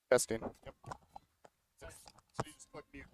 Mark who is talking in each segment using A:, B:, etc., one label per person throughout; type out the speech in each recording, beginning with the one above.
A: Testing. Yep. So you just click mute.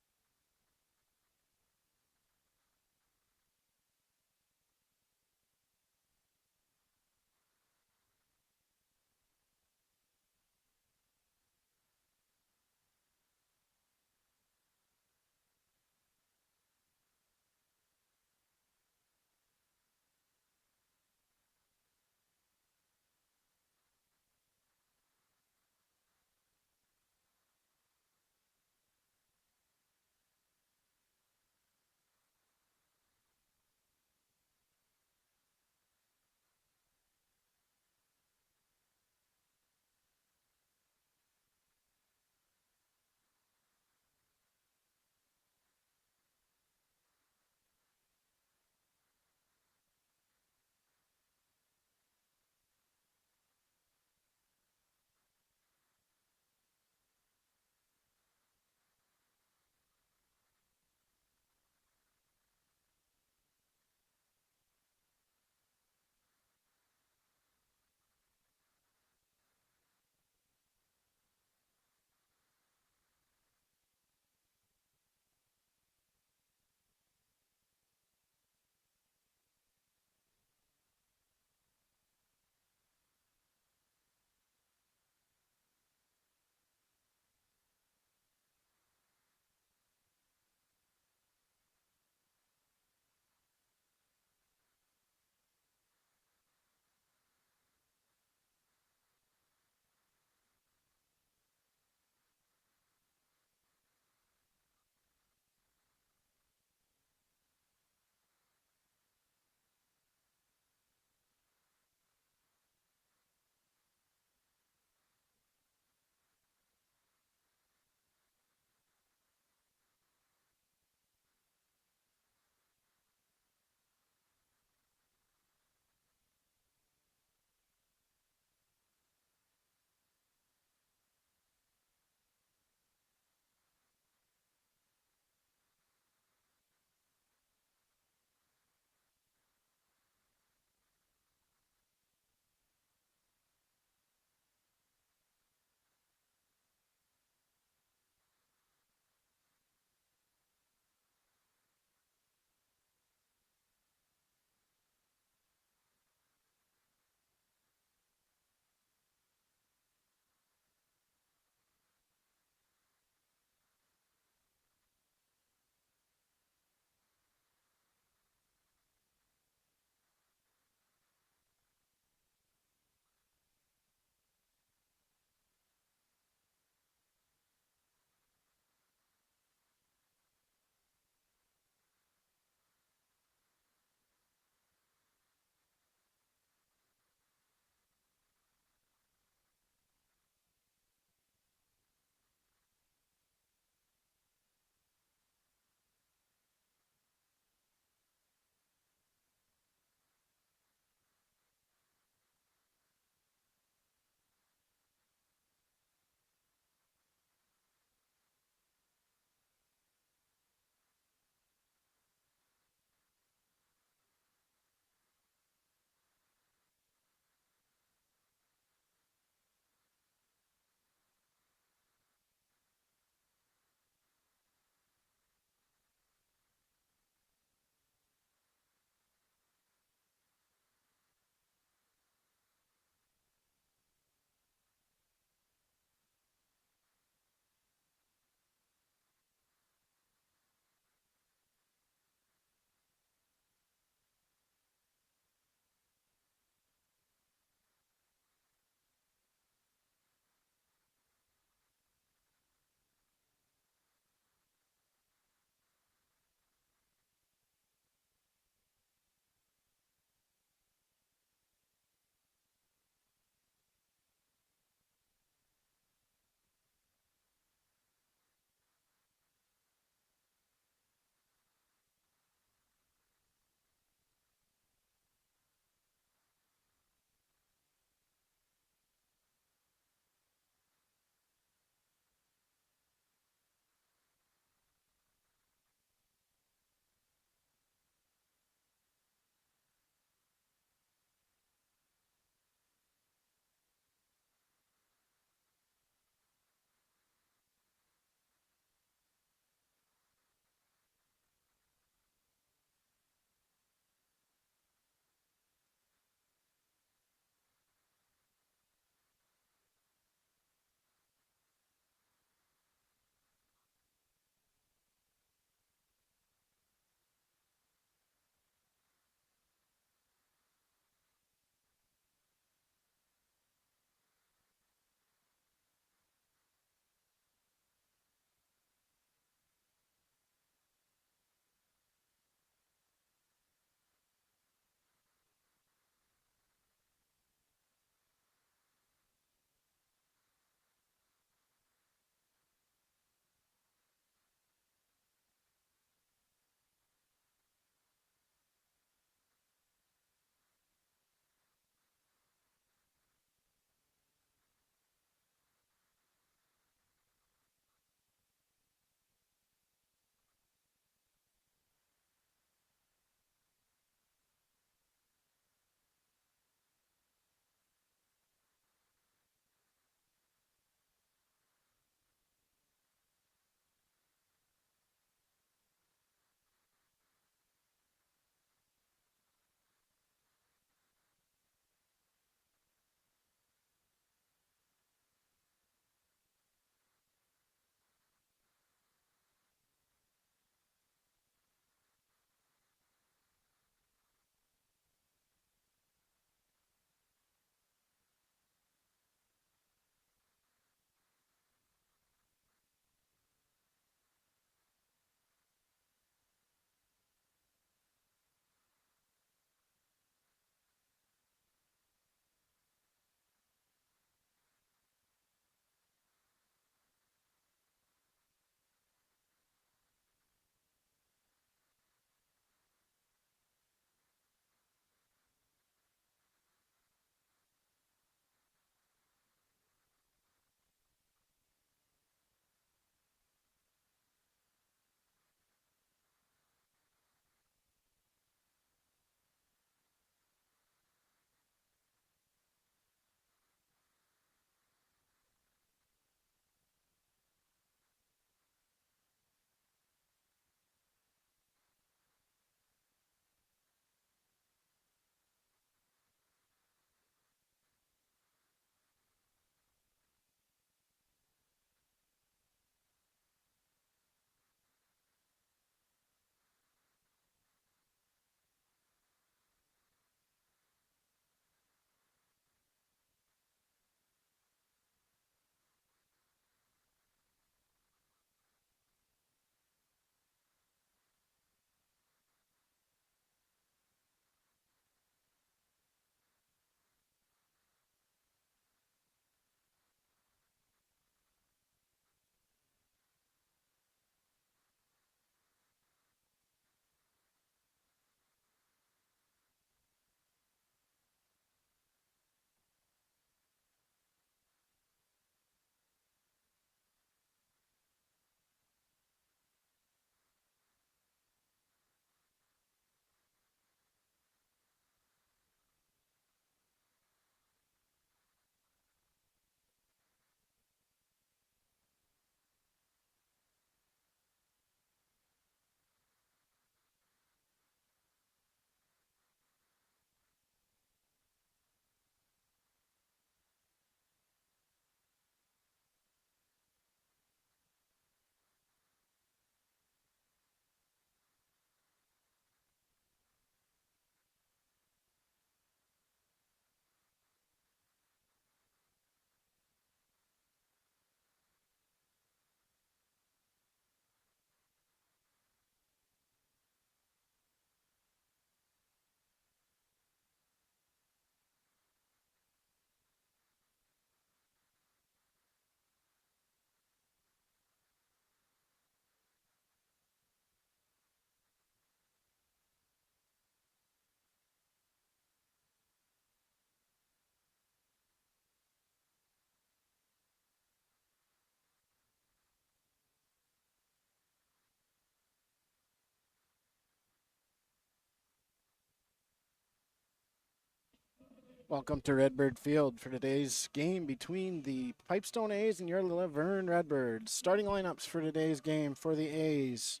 B: Welcome to Redbird Field for today's game between the Pipestone A's and your Laverne Redbirds. Starting lineups for today's game for the A's.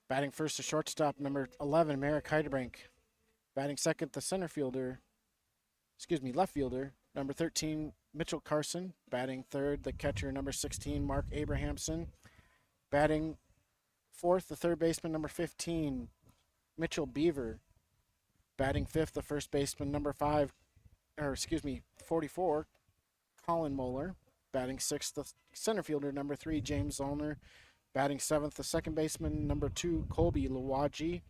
B: Batting first, the shortstop, number 11, Merrick Heidebrink. Batting second, the left fielder, number 13, Mitchell Carson. Batting third, the catcher, number 16, Mark Abrahamson. Batting fourth, the third baseman, number 15, Mitchell Beaver. Batting fifth, the first baseman, number 44, Colin Moeller. Batting sixth, the center fielder, number 3, James Zollner. Batting seventh, the second baseman, number 2, Colby Lawaji.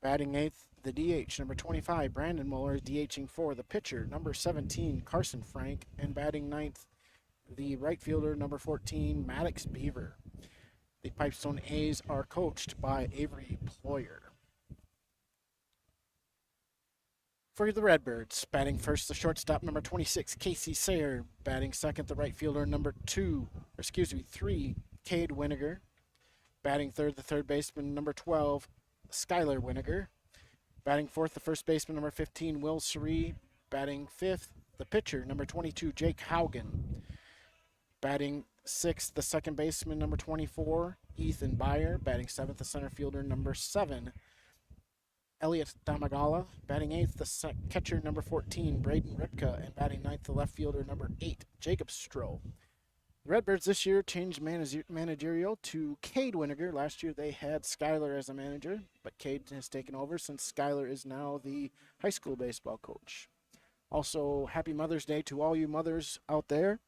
B: Batting eighth, the DH, number 25, Brandon Moeller, DHing for the pitcher, number 17, Carson Frank. And batting ninth, the right fielder, number 14, Maddox Beaver. The Pipestone A's are coached by Avery Ployer. For the Redbirds, batting first, the shortstop, number 26, Casey Sayer. Batting second, the right fielder, number 3, Cade Winiger. Batting third, the third baseman, number 12, Skylar Winiger. Batting fourth, the first baseman, number 15, Will Suri. Batting fifth, the pitcher, number 22, Jake Haugen. Batting sixth, the second baseman, number 24, Ethan Byer. Batting seventh, the center fielder, number 7, Elliot Damagala. Batting eighth, the catcher, number 14, Braden Ripka. And batting ninth, the left fielder, number 8, Jacob Stroh. The Redbirds this year changed managerial to Cade Winiger. Last year they had Skylar as a manager, but Cade has taken over since Skylar is now the high school baseball coach. Also, happy Mother's Day to all you mothers out there.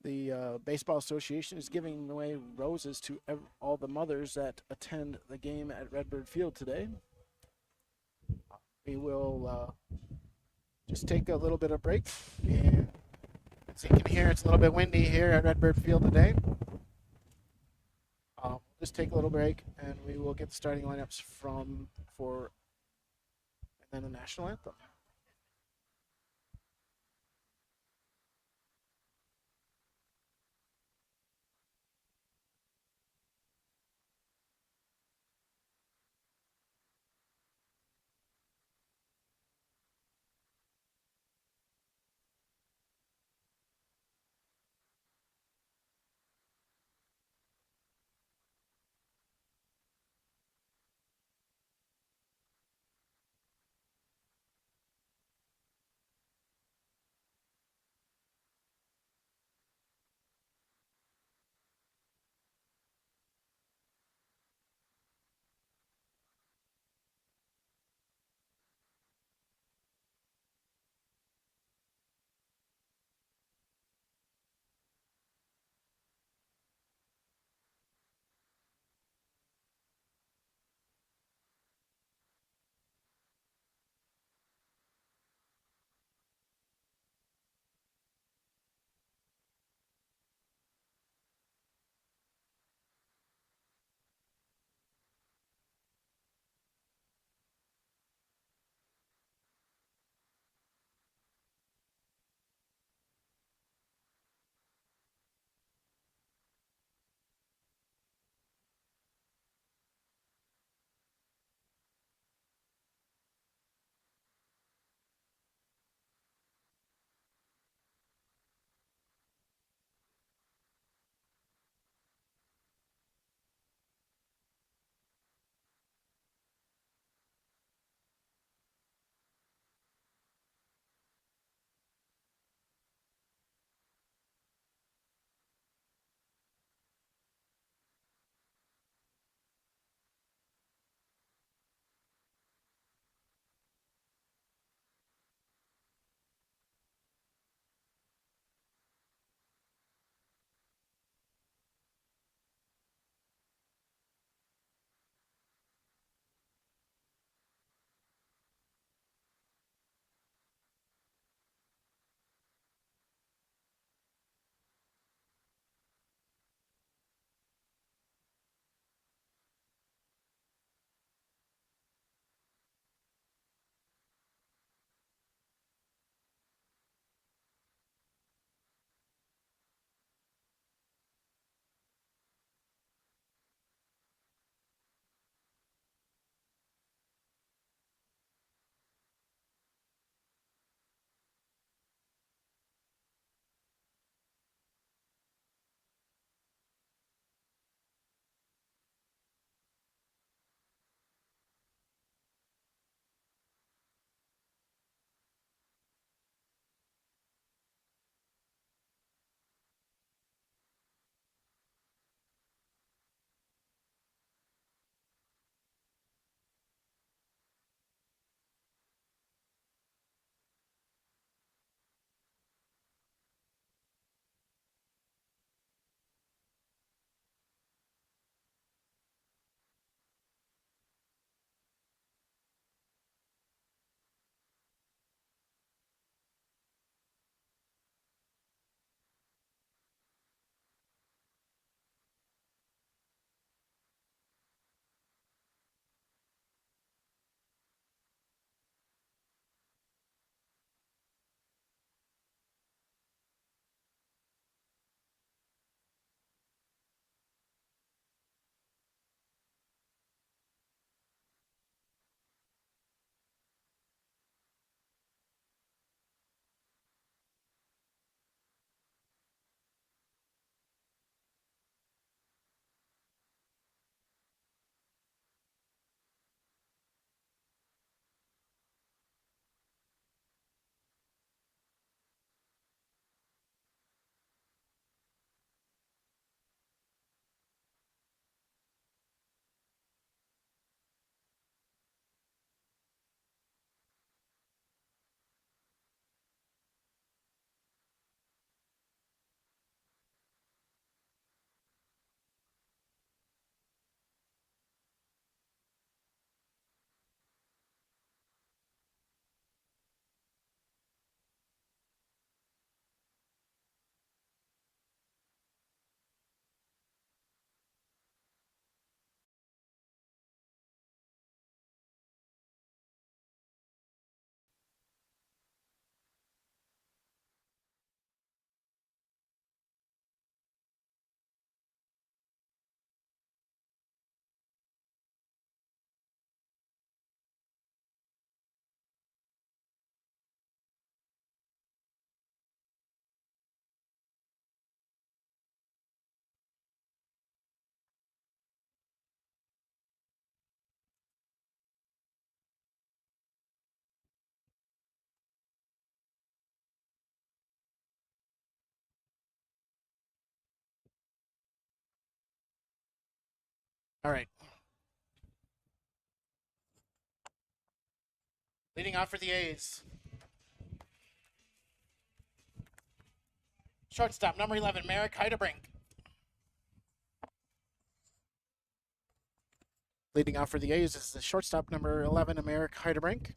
B: The Baseball Association is giving away roses to all the mothers that attend the game at Redbird Field today. We will just take a little bit of break. And as you can hear, it's a little bit windy here at Redbird Field today. Just take a little break, and we will get the starting lineups and then the national anthem. All right. Leading off for the A's. Shortstop, number 11, Merrick Heidebrink. Leading off for the A's is the shortstop, number 11, Merrick Heidebrink.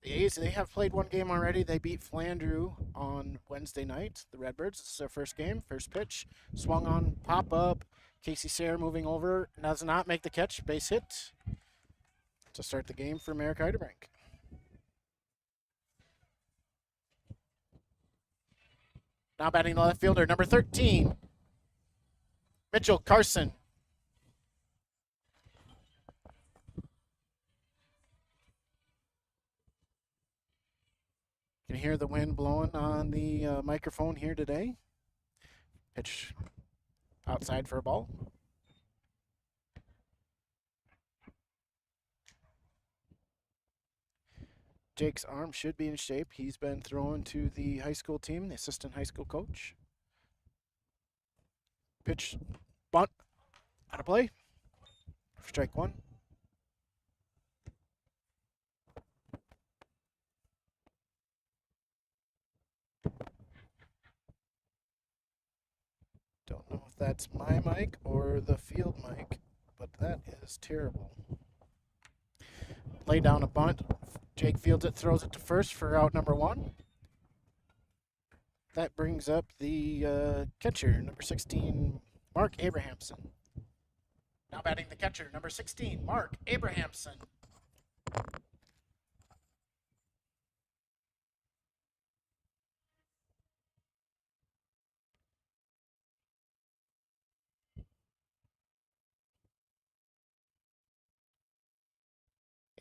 B: The A's, they have played one game already. They beat Flandreau on Wednesday night. The Redbirds, this is their first game. First pitch, swung on, pop up. Casey Sayre moving over, does not make the catch. Base hit to start the game for Merrick Heidebrink. Now batting the left fielder, number 13, Mitchell Carson. You can hear the wind blowing on the microphone here today. Pitch outside for a ball. Jake's arm should be in shape. He's been thrown to the high school team, the assistant high school coach. Pitch, bunt, out of play. Strike one. Don't know if that's my mic or the field mic, but that is terrible. Lay down a bunt. Jake fields it, throws it to first for out number one. That brings up the catcher, number 16, Mark Abrahamson. Now batting the catcher, number 16, Mark Abrahamson.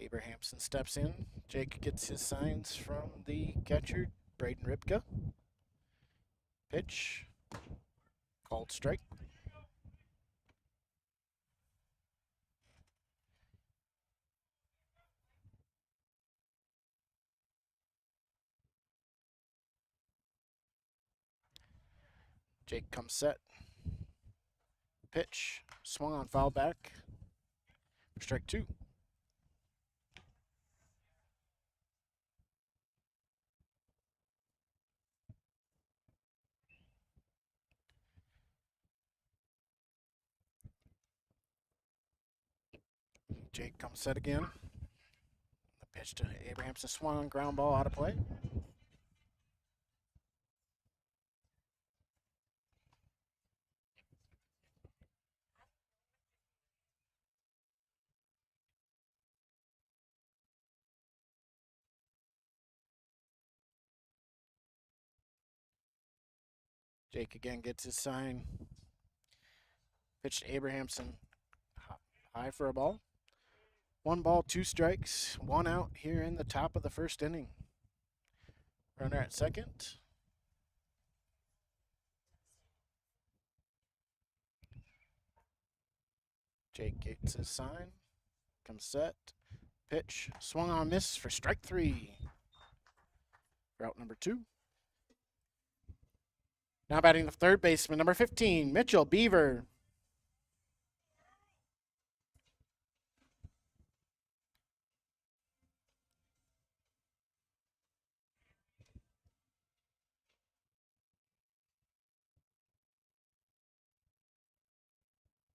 B: Abrahamson steps in. Jake gets his signs from the catcher, Braden Ripka. Pitch. Called strike. Jake comes set. Pitch. Swung on, foul back. Strike two. Jake comes set again. The pitch to Abrahamson, swung on, ground ball, out of play. Jake again gets his sign. Pitch to Abrahamson, high for a ball. 1 ball, 2 strikes, 1 out here in the top of the first inning. Runner at second. Jake gets his sign. Comes set. Pitch. Swung on, miss for strike 3. Route number 2. Now batting the third baseman, number 15, Mitchell Beaver.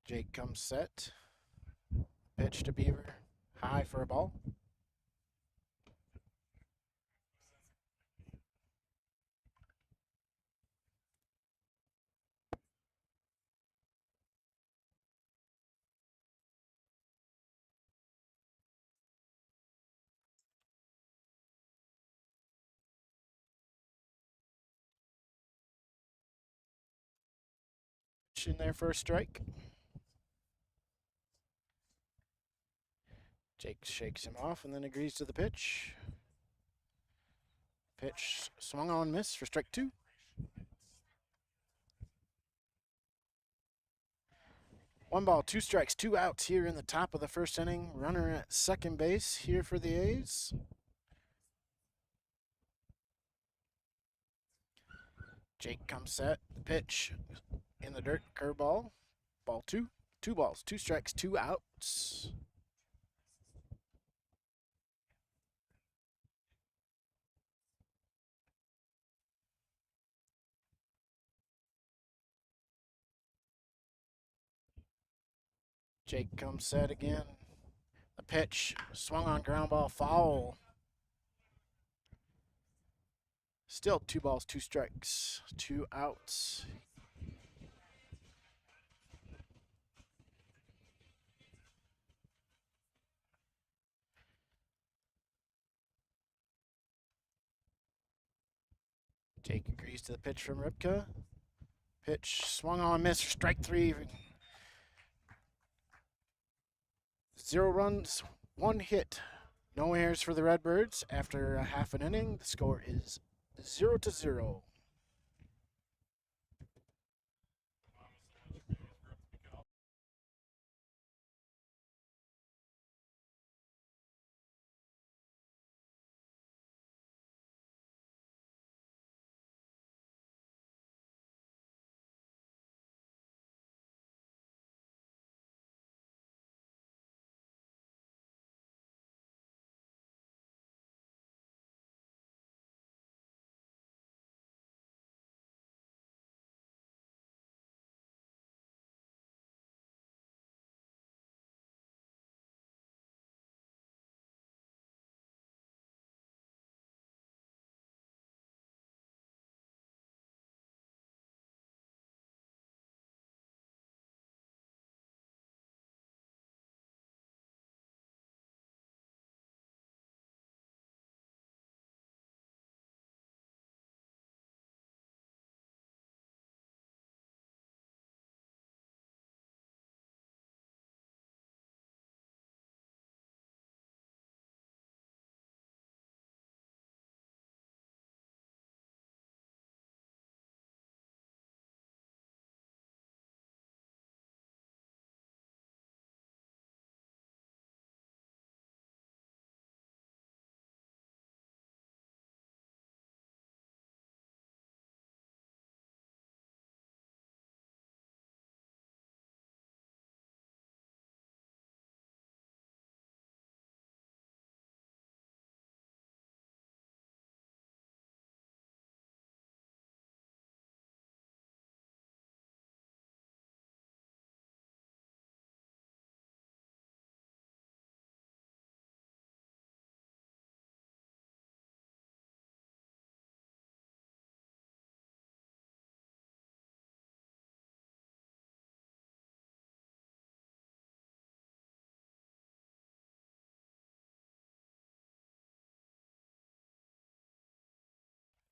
B: Jake comes set. Pitch to Beaver. High for a ball. In there for a strike. Jake shakes him off and then agrees to the pitch. Pitch swung on, miss for strike 2. One ball, 2 strikes, 2 outs here in the top of the first inning. Runner at second base here for the A's. Jake comes set. Pitch in the dirt, curveball. Ball 2. 2 balls, 2 strikes, 2 outs. Jake comes set again. The pitch swung on, ground ball, foul. Still 2 balls, 2 strikes, 2 outs. Jake agrees to the pitch from Ripka. Pitch swung on, missed for strike 3. 0 runs, 1 hit. No errors for the Redbirds. After a half an inning, the score is 0-0.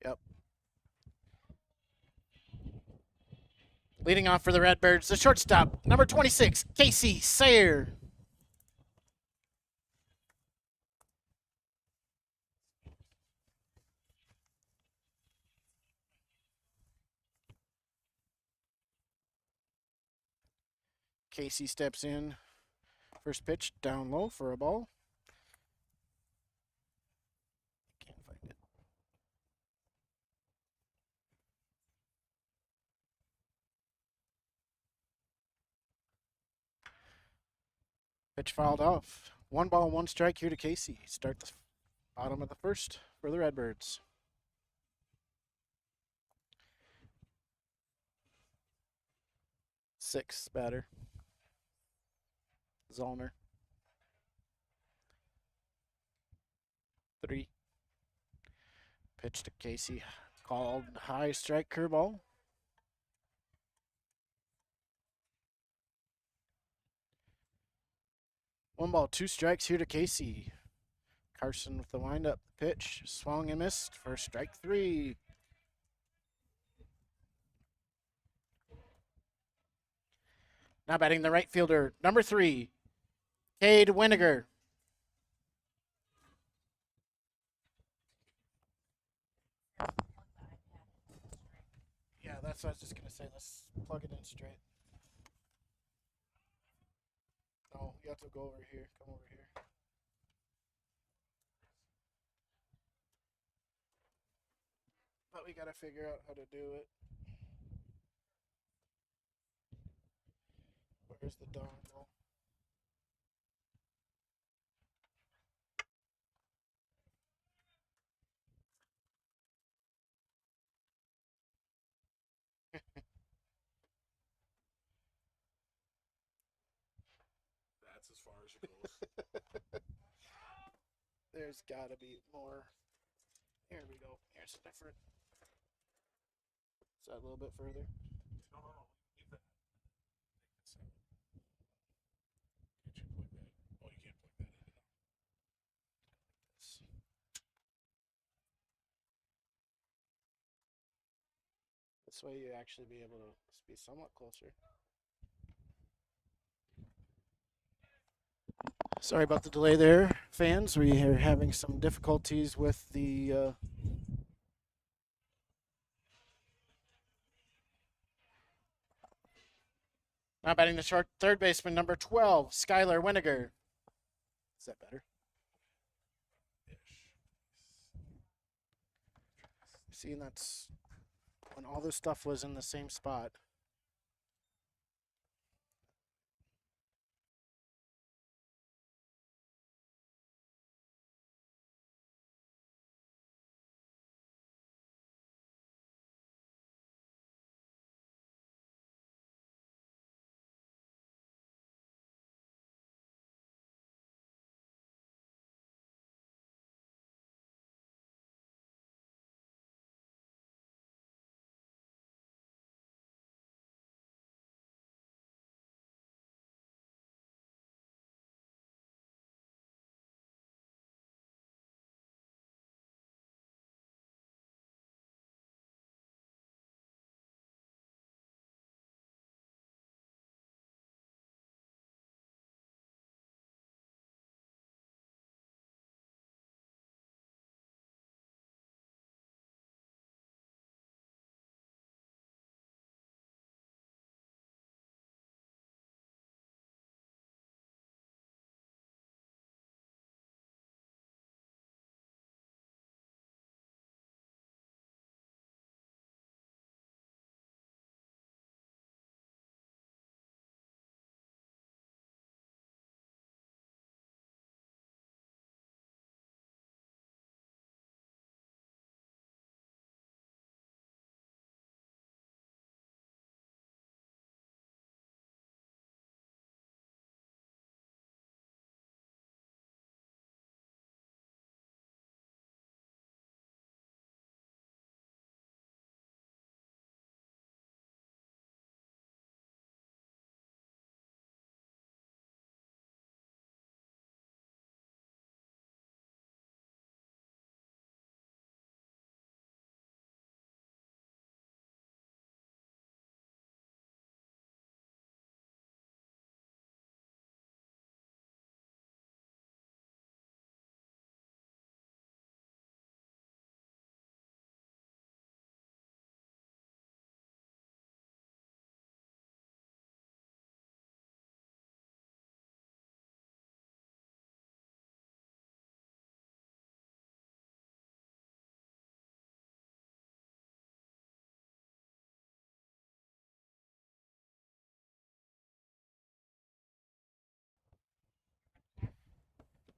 B: Yep. Leading off for the Redbirds, the shortstop, number 26, Casey Sayer. Casey steps in. First pitch, down low for a ball. Can't find it. Pitch fouled off. 1 ball, 1 strike here to Casey. Start the bottom of the first for the Redbirds. Sixth batter, Zollner. 3. Pitch to Casey. Called high strike curveball. One ball, 2 strikes here to Casey. Carson with the windup. Pitch swung and missed for strike 3. Now batting the right fielder, number 3, Cade Winiger. Yeah, that's what I was just gonna say. Let's plug it in straight. No, you have to go over here. Come over here. But we gotta figure out how to do it. Where Where's the dongle?
A: That's as far as it goes.
B: There's got to be more. Here we go. Here's a different. Is that a little bit further?
A: No. Leave that. Can't you plug that? Oh, you can't plug that in.
B: This. This way you actually be able to be somewhat closer. Sorry about the delay there, fans. We are having some difficulties with the now batting the short third baseman, number 12, Skylar Winiger. Is that better? See, and that's when all this stuff was in the same spot.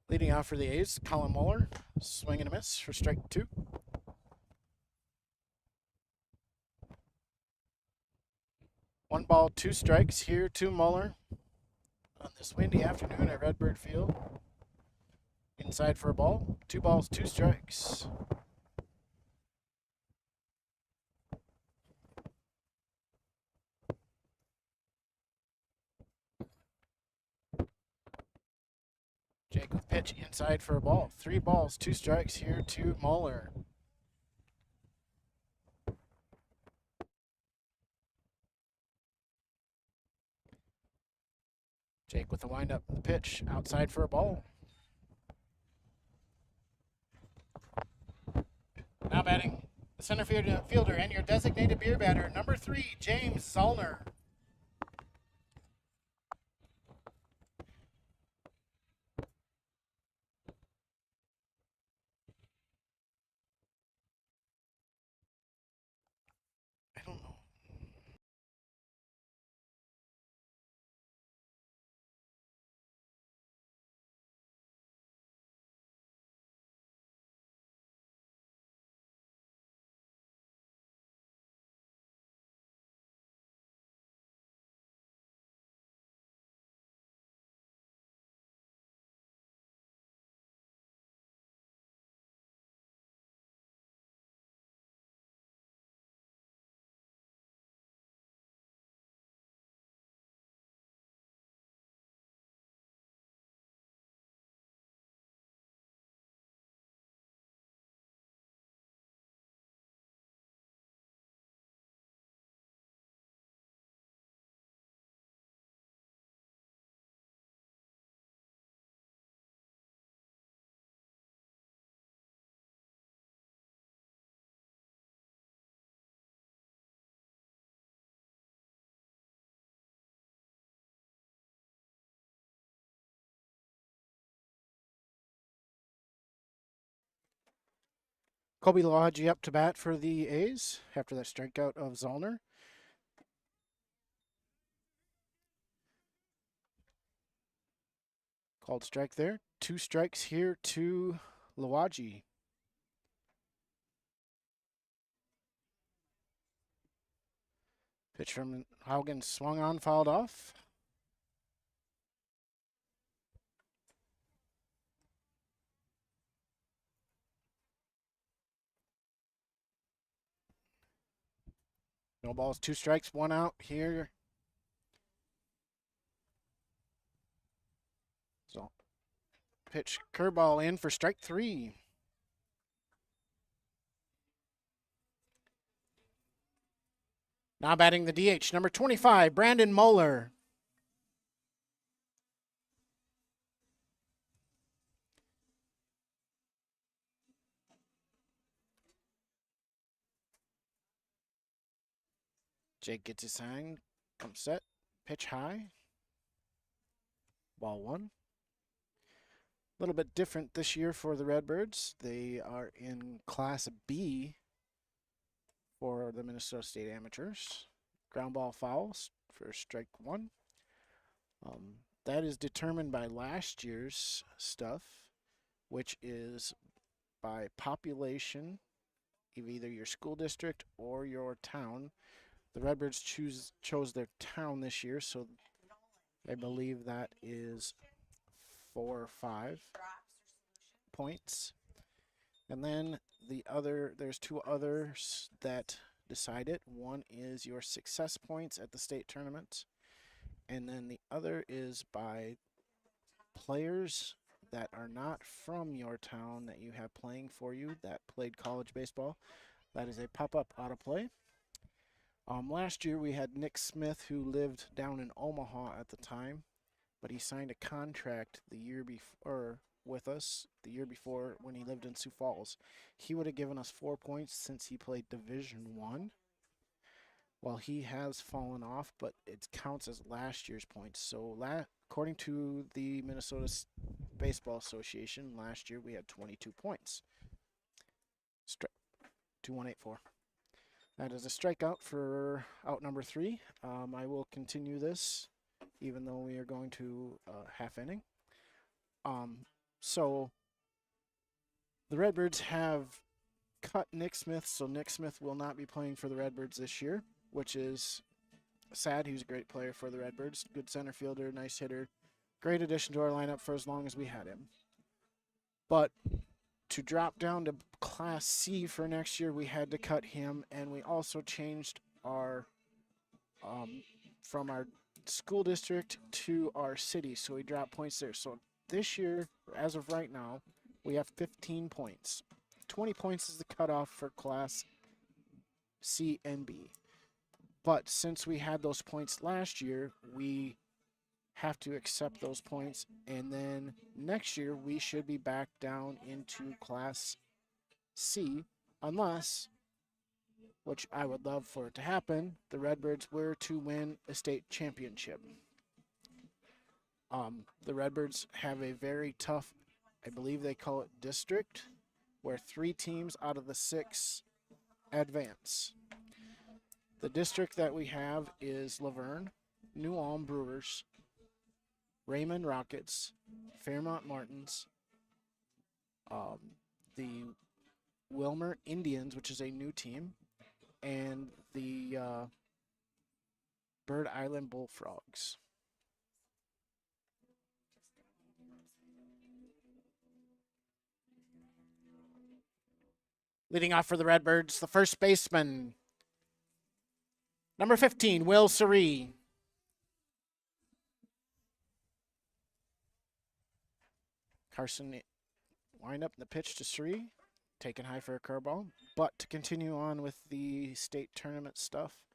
B: Leading off for the A's, Colin Muller, swing and a miss for strike 2. One ball, 2 strikes here to Muller on this windy afternoon at Redbird Field. Inside for a ball, 2 balls, 2 strikes. Jake with pitch inside for a ball. 3 balls, 2 strikes here to Muller. Jake with the windup, the pitch outside for a ball. Now batting the center fielder and your designated beer batter, number 3, James Zollner. I don't know. Kobe Lohaji up to bat for the A's after that strikeout of Zollner. Called strike there. 2 strikes here to Lohaji. Pitch from Haugen swung on, fouled off. No balls, 2 strikes, 1 out here. So, pitch curveball in for strike 3. Now batting the DH, number 25, Brandon Moeller. Jake gets his sign, comes set, pitch high. Ball 1. A little bit different this year for the Redbirds. They are in Class B for the Minnesota State Amateurs. Ground ball fouls for strike 1. That is determined by last year's stuff, which is by population of either your school district or your town. The Redbirds chose their town this year, so I believe that is 4 or 5 points. And then there's 2 others that decide it. One is your success points at the state tournament, and then the other is by players that are not from your town that you have playing for you that played college baseball. That is a pop-up auto play. Last year we had Nick Smith, who lived down in Omaha at the time, but he signed a contract the year before with us, the year before when he lived in Sioux Falls. He would have given us 4 points since he played Division I. Well, he has fallen off, but it counts as last year's points. So according to the Minnesota Baseball Association, last year we had 22 points. 2184. That is a strikeout for out number 3. I will continue this, even though we are going to half inning. So the Redbirds have cut Nick Smith, so Nick Smith will not be playing for the Redbirds this year, which is sad. He was a great player for the Redbirds. Good center fielder, nice hitter. Great addition to our lineup for as long as we had him. But to drop down to Class C for next year, we had to cut him, and we also changed our from our school district to our city, so we dropped points there. So this year, as of right now, we have 15 points. 20 points is the cutoff for Class C and B. But since we had those points last year, we have to accept those points, and then next year we should be back down into Class C, unless, which I would love for it to happen, the Redbirds were to win a state championship. The Redbirds have a very tough, I believe they call it district, where 3 teams out of the 6 advance. The district that we have is Laverne, New Ulm Brewers, Raymond Rockets, Fairmont Martins, the Wilmer Indians, which is a new team, and the Bird Island Bullfrogs. Leading off for the Redbirds, the first baseman, number 15, Will Surrey. Carson wind up in the pitch to Surrey, taken high for a curveball. But to continue on with the state tournament stuff,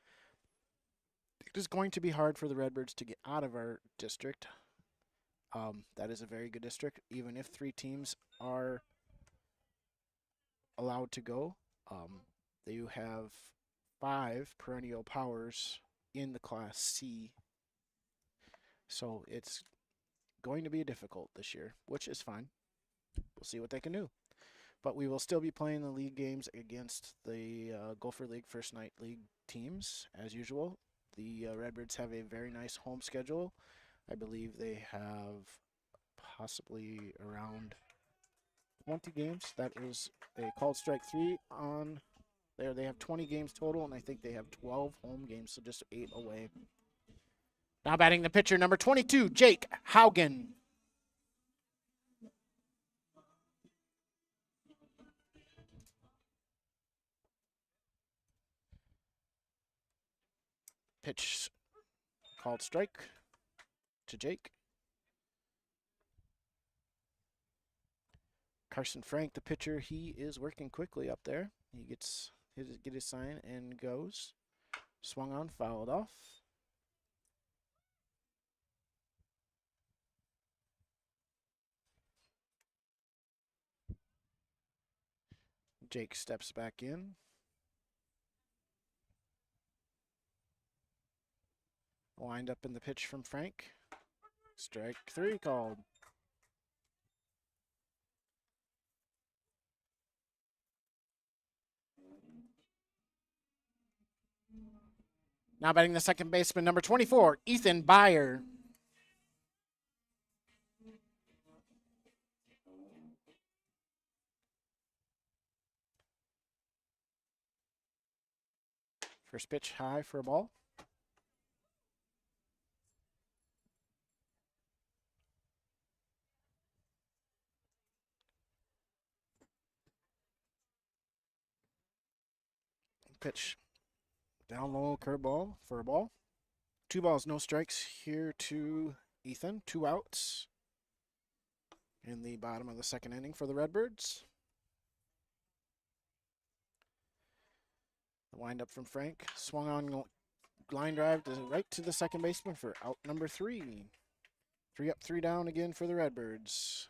B: it is going to be hard for the Redbirds to get out of our district. That is a very good district, even if 3 teams are allowed to go. They have 5 perennial powers in the Class C. So it's going to be difficult this year, which is fine. We'll see what they can do. But we will still be playing the league games against the Gopher League First Night League teams, as usual. The Redbirds have a very nice home schedule. I believe they have possibly around 20 games. That is a called strike 3 on there. They have 20 games total, and I think they have 12 home games, so just 8 away. Now batting the pitcher, number 22, Jake Haugen. Pitch called strike to Jake. Carson Frank, the pitcher, he is working quickly up there. He gets his sign and goes. Swung on, fouled off. Jake steps back in. Wind up in the pitch from Frank. Strike 3 called. Now batting the second baseman, number 24, Ethan Byer. First pitch high for a ball. Pitch down low, curveball for a ball. 2 balls, no strikes here to Ethan. 2 outs in the bottom of the second inning for the Redbirds. The windup from Frank. Swung on line drive right to the second baseman for out number 3. 3 up, 3 down again for the Redbirds.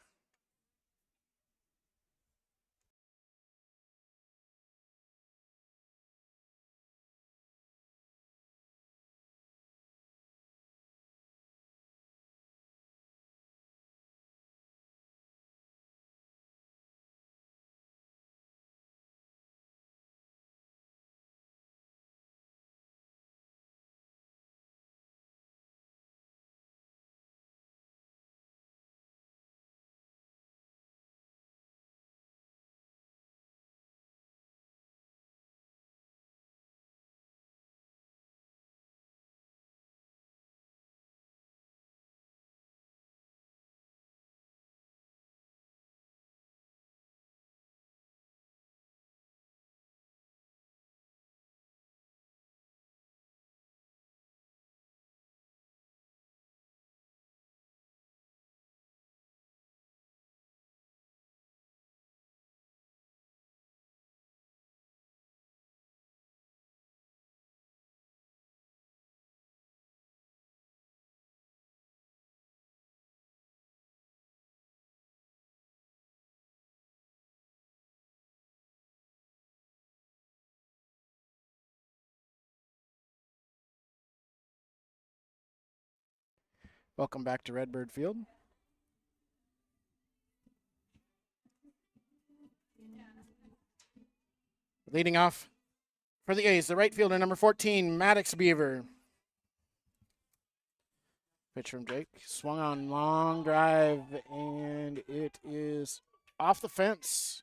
B: Welcome back to Redbird Field. Leading off for the A's, the right fielder, number 14, Maddox Beaver. Pitch from Jake. Swung on, long drive, and it is off the fence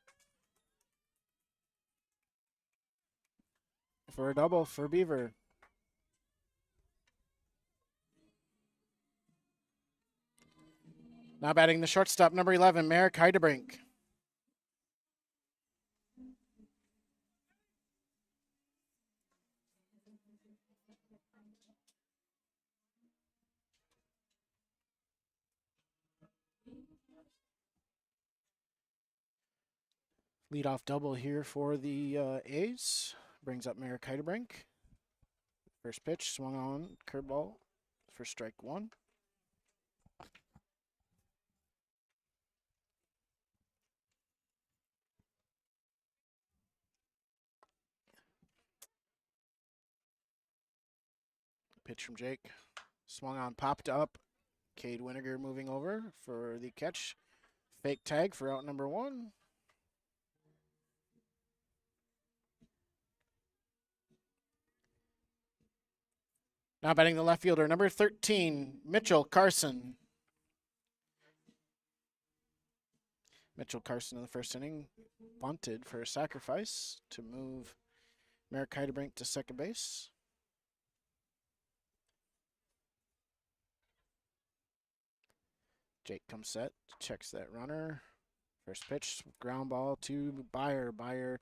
B: for a double for Beaver. Now batting the shortstop, number 11, Merrick Heidebrink. Leadoff double here for the A's. Brings up Merrick Heidebrink. First pitch, swung on, curveball for strike 1. Pitch from Jake. Swung on, popped up. Cade Winiger moving over for the catch. Fake tag for out number 1. Now batting the left fielder, number 13, Mitchell Carson. Mitchell Carson in the first inning bunted for a sacrifice to move Merrick Heidebrink to second base. Jake comes set, checks that runner. First pitch, ground ball to Byer. Byer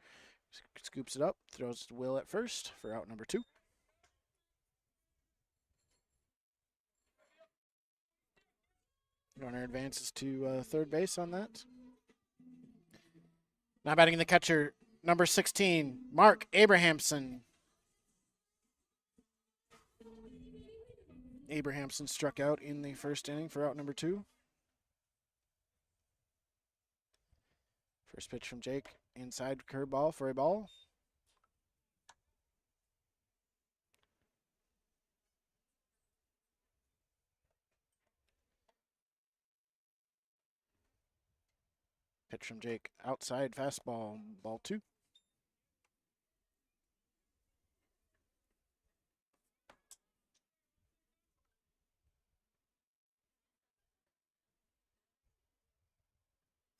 B: scoops it up, throws to Will at first for out number 2. Runner advances to third base on that. Now batting the catcher, number 16, Mark Abrahamson. Abrahamson struck out in the first inning for out number 2. First pitch from Jake, inside curveball for a ball. Pitch from Jake, outside fastball, ball 2.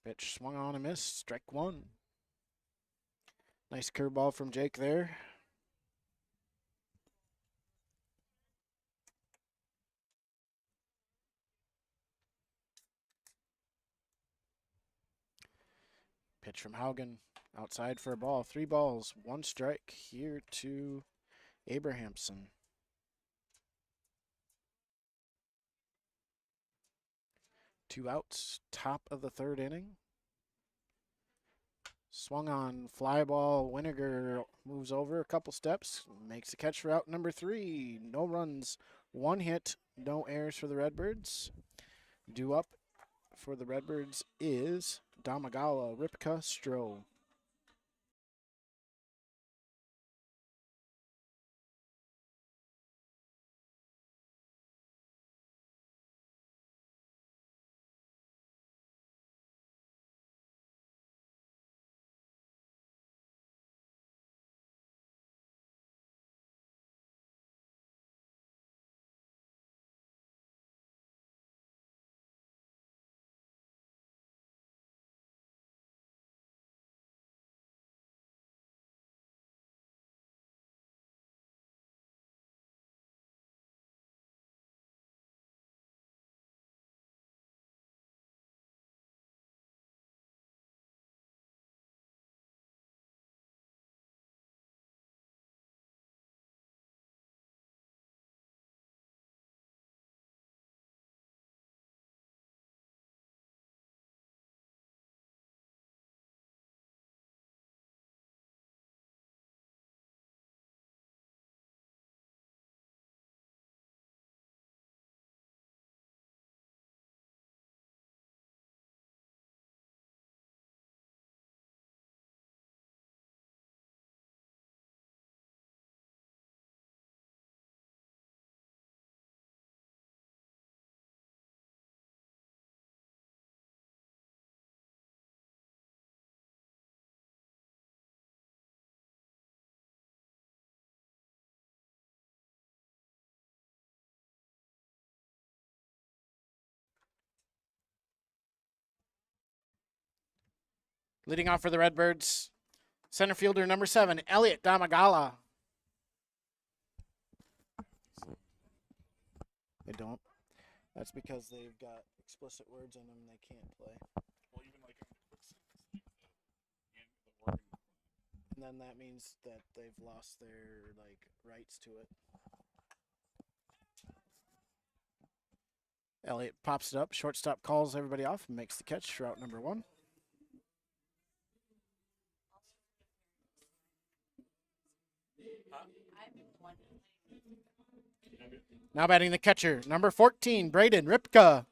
B: Pitch swung on and missed, strike 1. Nice curveball from Jake there. Pitch from Haugen, outside for a ball. 3 balls, 1 strike here to Abrahamson. Two outs, top of the third inning. Swung on, fly ball. Winiger moves over a couple steps, makes a catch for out number 3. No runs, 1 hit, no errors for the Redbirds. Due up for the Redbirds is Damagala, Ripka, Stroh. Leading off for the Redbirds, center fielder number 7, Elliot Damagala. They don't. That's because they've got explicit words in them they can't play.
A: Well, even like in quick sentence, the word.
B: And then that means that they've lost their rights to it. Elliott pops it up. Shortstop calls everybody off and makes the catch for out number 1. Now batting the catcher, number 14, Braden Ripka.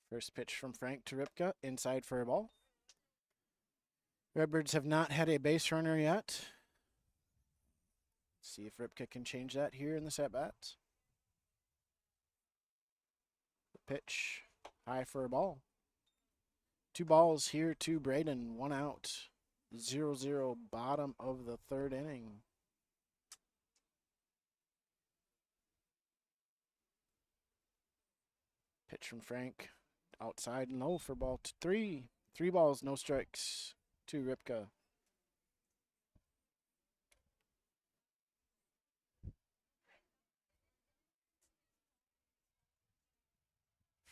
B: First pitch from Frank to Ripka, inside for a ball. Redbirds have not had a base runner yet. See if Ripka can change that here in this at-bat. Pitch. High for a ball. 2 balls here to Braden. 1 out. 0-0 bottom of the 3rd inning. Pitch from Frank. Outside and low for ball 3. 3 balls, no strikes to Ripka.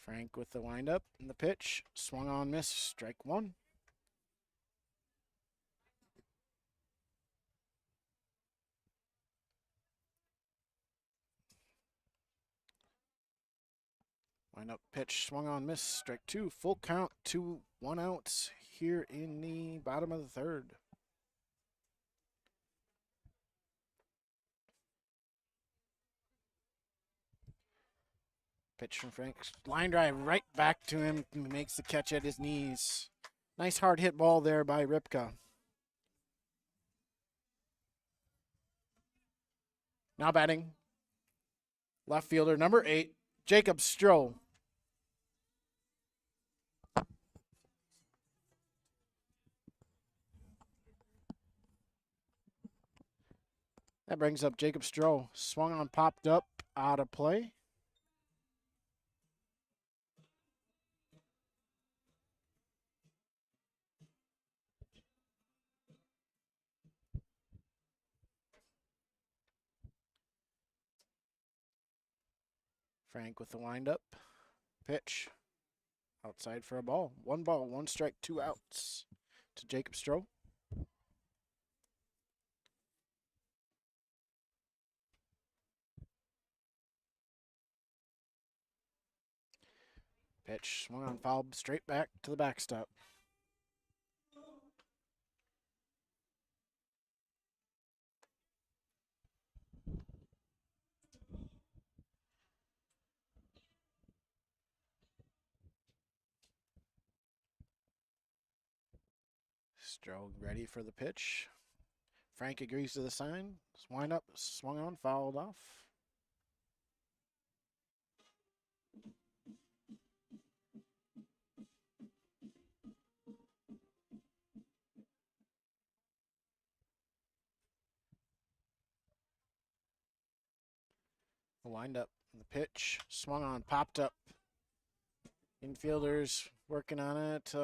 B: Frank with the windup and the pitch. Swung on, miss. Strike 1. Windup pitch. Swung on, miss. Strike 2. Full count to 1 out here in the bottom of the 3rd. Pitch from Frank. Line drive right back to him. He makes the catch at his knees. Nice hard hit ball there by Ripka. Now batting. Left fielder number 8, Jacob Stroh. That brings up Jacob Stroh. Swung on, popped up, out of play. Frank with the windup. Pitch. Outside for a ball. 1 ball, 1 strike, 2 outs to Jacob Stroh. Pitch. Swung on, fouled straight back to the backstop. Stroh ready for the pitch. Frank agrees to the sign. Wind up, swung on, fouled off. The wind up, the pitch, swung on, popped up. Infielders working on it,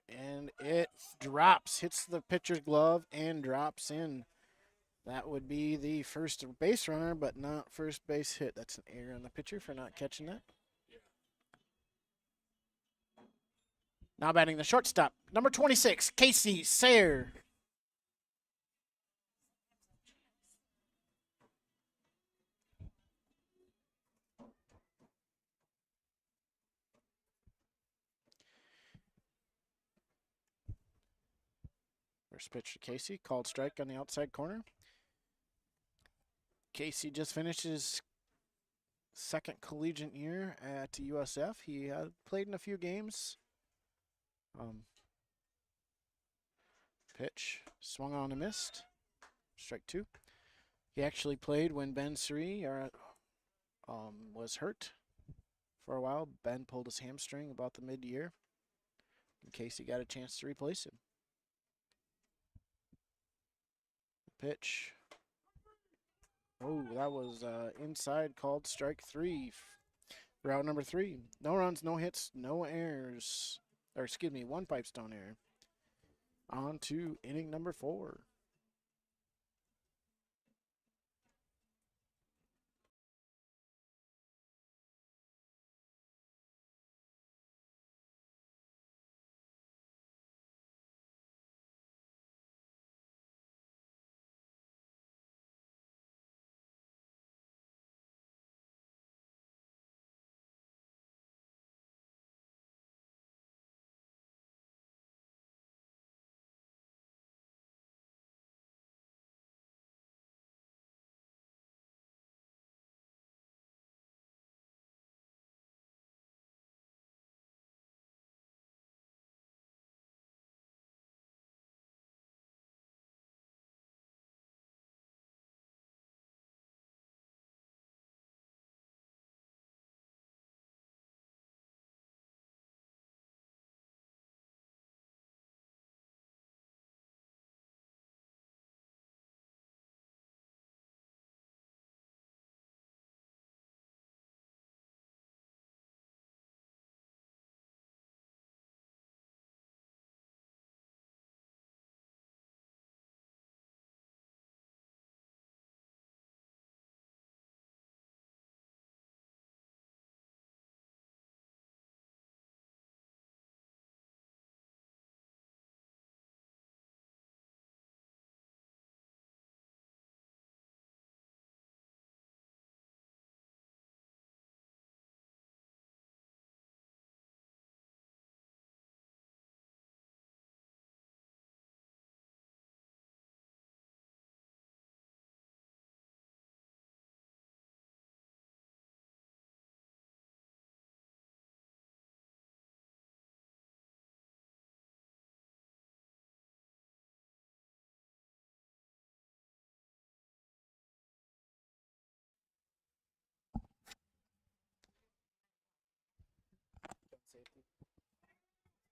B: and it drops, hits the pitcher's glove and drops in. That would be the first base runner, but not first base hit. That's an error on the pitcher for not catching that. Now batting the shortstop, number 26, Casey Sayer. First pitch to Casey, called strike on the outside corner. Casey just finished his 2nd collegiate year at USF. He had played in a few games. Pitch, swung on and missed. Strike 2. He actually played when Ben Suri was hurt for a while. Ben pulled his hamstring about the mid-year. In case he got a chance to replace him. Pitch. Oh, that was inside, called strike 3. Route number 3. No runs, no hits, no errors. Or excuse me, 1 Pipestone error. On to inning number 4.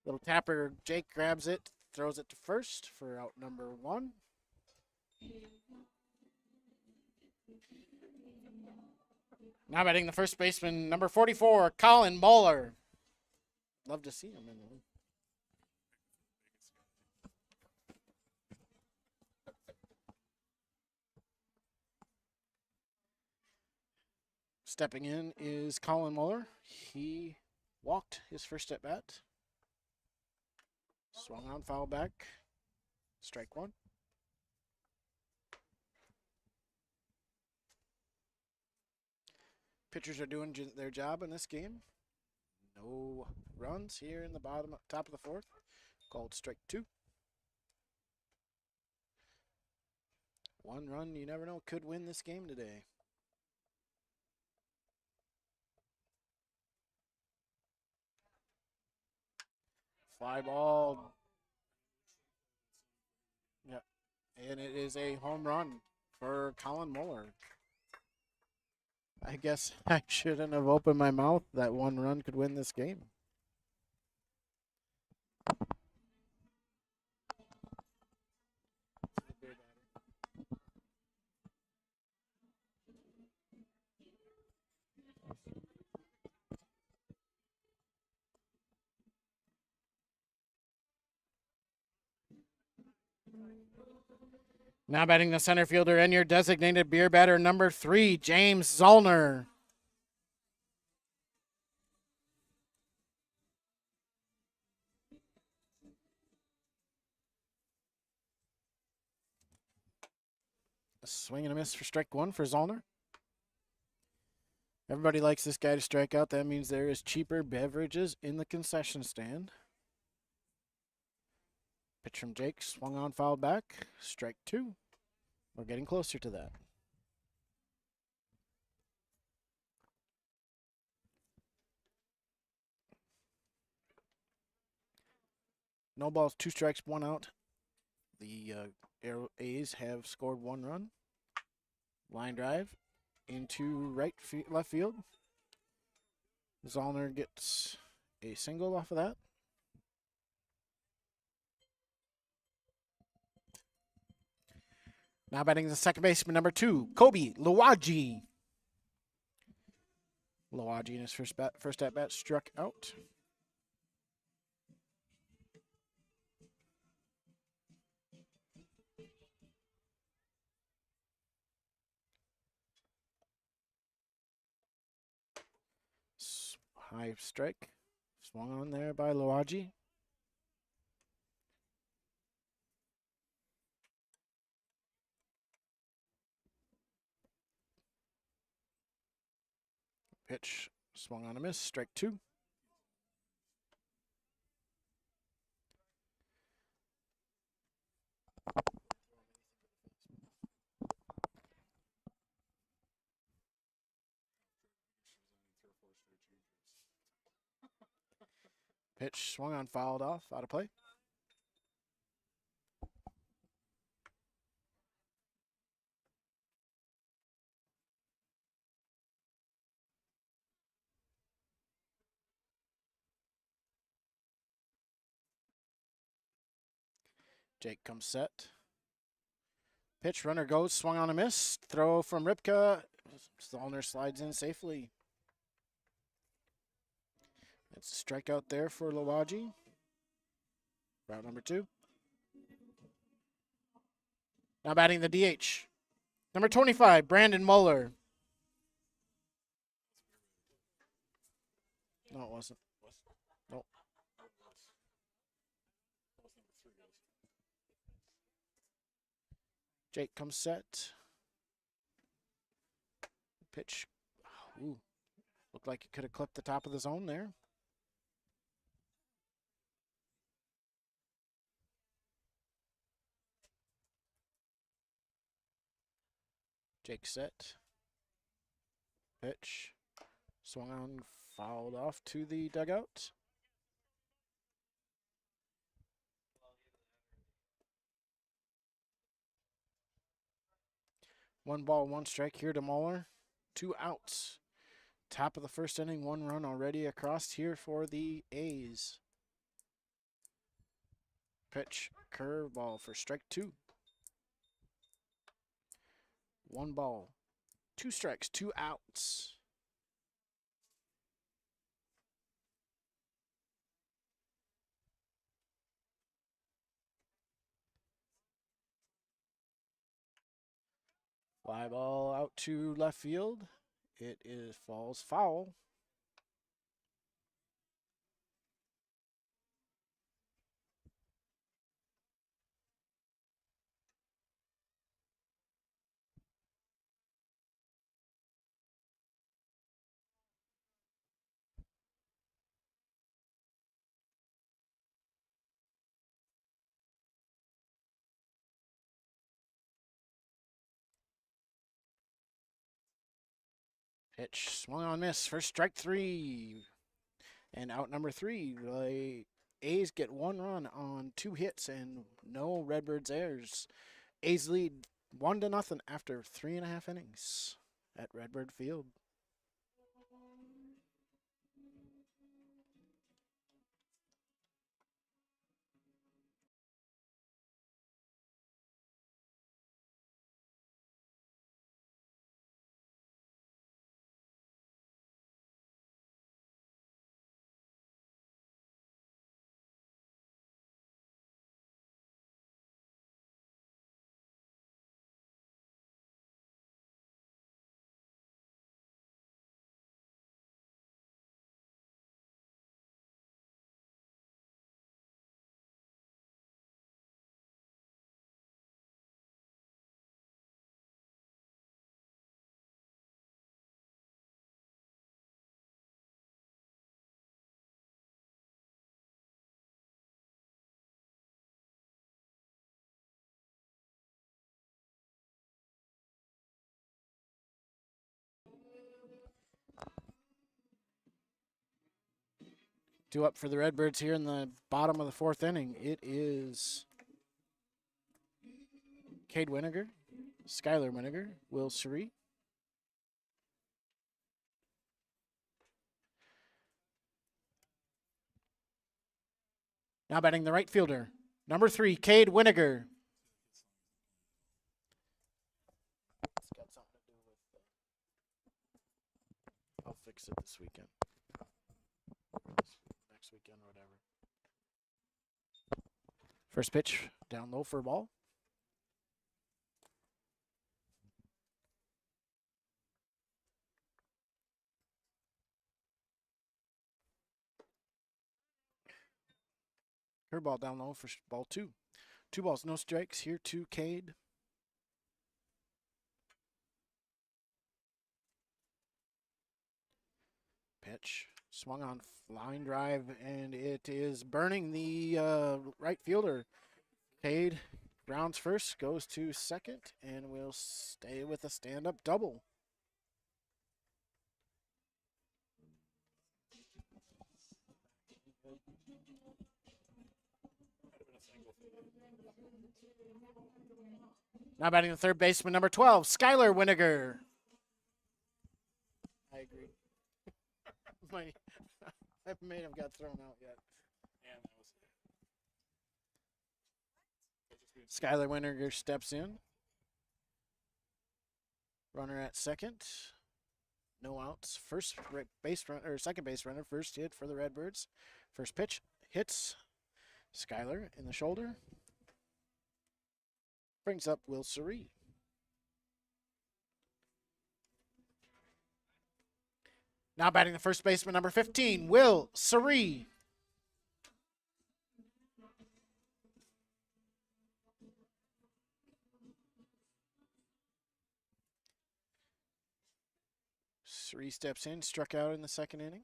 B: Little tapper, Jake grabs it, throws it to first for out number 1. Now batting the first baseman, number 44, Colin Muller. Love to see him in the league. Stepping in is Colin Muller. He walked his first at bat. Swung on, foul back. Strike 1. Pitchers are doing their job in this game. No runs here in the top of the 4th. Called strike 2. 1 run, you never know, could win this game today. Fly ball. Yep. And it is a home run for Colin Muller. I guess I shouldn't have opened my mouth. That 1 run could win this game. Now batting the center fielder and your designated beer batter, number 3, James Zollner. A swing and a miss for strike 1 for Zollner. Everybody likes this guy to strike out. That means there is cheaper beverages in the concession stand. Pitch from Jake, swung on, fouled back. Strike 2. We're getting closer to that. No balls, 2 strikes, 1 out. The A's have scored 1 run. Line drive into left field. Zollner gets a single off of that. Now batting the second baseman, number 2, Kobe Luwaji. Luwaji in his first at bat struck out. High strike. Swung on there by Luwaji. Pitch swung on a miss. Strike 2. Pitch swung on, fouled off, out of play. Jake comes set. Pitch, runner goes, swung on a miss. Throw from Ripka. Zollner slides in safely. It's a strikeout there for Luwaji. Route number 2. Now batting the DH. Number 25, Brandon Muller. No, it wasn't. Nope. Jake comes set. Pitch. Ooh. Looked like it could have clipped the top of the zone there. Jake set. Pitch. Swung on, fouled off to the dugout. One ball, 1 strike here to Muller. 2 outs. Top of the first inning, 1 run already across here for the A's. pitch, curveball for strike 2. 1 ball, 2 strikes, 2 outs. Fly ball out to left field. It is falls foul. Pitch swung on miss for strike 3. And out number 3, the A's get 1 run on 2 hits and no Redbirds errors. A's lead 1-0 after 3.5 innings at Redbird Field. Two up for the Redbirds here in the bottom of the 4th inning. It is Cade Winiger, Skylar Winiger, Will Suri. Now batting the right fielder, number 3, Cade Winiger. It's got something to do with. I'll fix it this weekend. Next weekend or whatever. First pitch down low for a ball. Curveball down low for ball 2. 2 balls, no strikes here to Cade. Pitch swung on, line drive, and it is burning the right fielder. Cade rounds first, goes to second, and will stay with a stand-up double. Now batting the third baseman, number 12, Skylar Winiger. I agree. I may have got thrown out yet.
A: And that was
B: Skylar Winiger steps in. Runner at second. No outs. First base run or second base runner. First hit for the Redbirds. First pitch hits Skylar in the shoulder. Brings up Will Suri. Now batting the first baseman, number 15, Will Suri. Suri steps in, struck out in the second inning.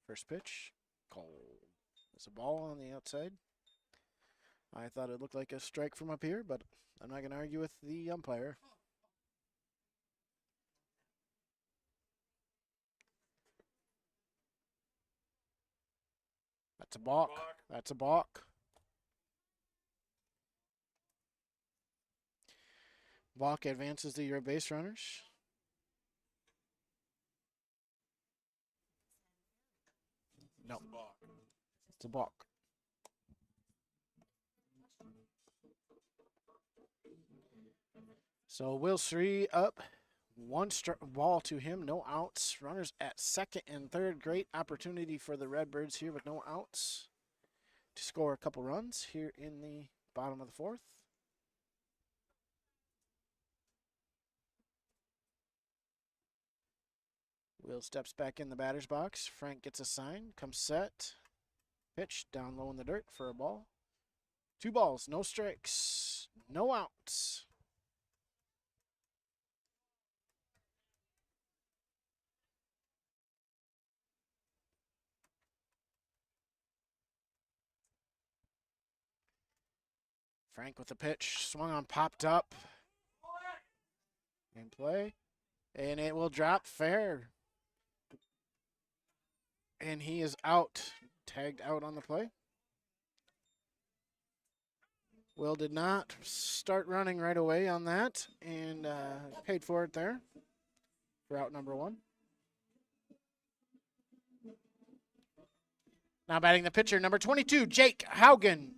B: First pitch, cold. There's a ball on the outside. I thought it looked like a strike from up here, but I'm not going to argue with the umpire. That's a balk. That's a balk. Balk advances to your base runners. No. It's a balk. So Will Sri up. One ball to him, no outs. Runners at second and third. Great opportunity for the Redbirds here with no outs to score a couple runs here in the bottom of the fourth. Will steps back in the batter's box. Frank gets a sign, comes set. Pitch down low in the dirt for a ball. 2 balls, no strikes, no outs. Frank with the pitch, swung on, popped up. In play. And it will drop fair. And he is out. Tagged out on the play. Will did not start running right away on that and paid for it there for out number 1. Now batting the pitcher, number 22, Jake Haugen.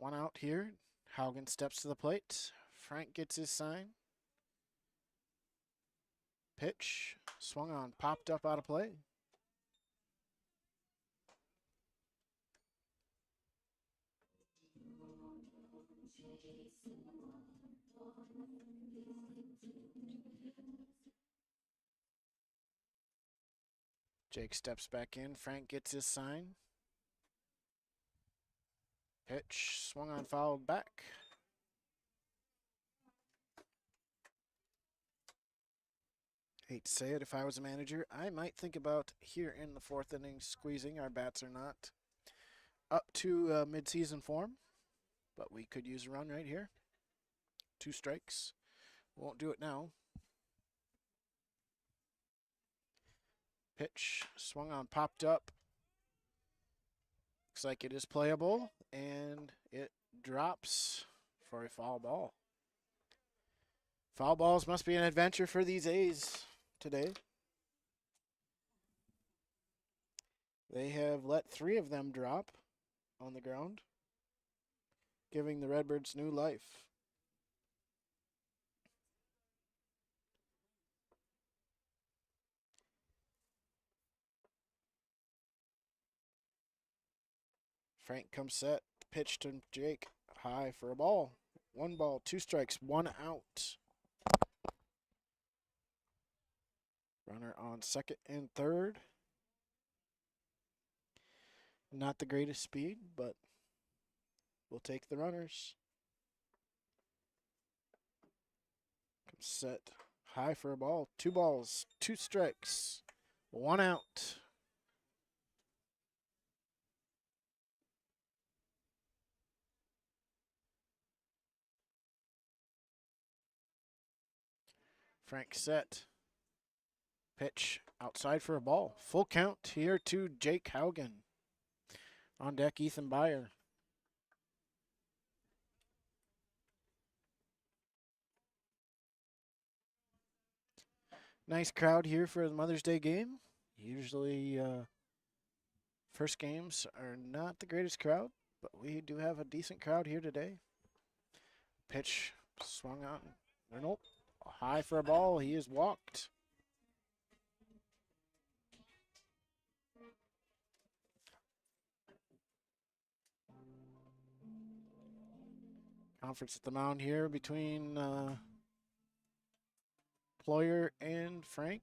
B: One out here. Haugen steps to the plate. Frank gets his sign. Pitch, swung on, popped up out of play. Jake steps back in. Frank gets his sign. Pitch, swung on, fouled back. Hate to say it, if I was a manager, I might think about here in the 4th inning squeezing. Our bats are not up to mid-season form, but we could use a run right here. 2 strikes. Won't do it now. Pitch, swung on, popped up. Looks like it is playable, and it drops for a foul ball. Foul balls must be an adventure for these A's today. They have let 3 of them drop on the ground, giving the Redbirds new life. Frank comes set. Pitch to Jake. High for a ball. 1 ball, 2 strikes, 1 out. Runner on second and third. Not the greatest speed, but we'll take the runners. Comes set. High for a ball. 2 balls, 2 strikes, 1 out. Frank set. Pitch outside for a ball. Full count here to Jake Haugen. On deck, Ethan Byer. Nice crowd here for the Mother's Day game. Usually first games are not the greatest crowd, but we do have a decent crowd here today. Pitch swung on. Nope. High for a ball. He is walked. Conference at the mound here between Ployer and Frank.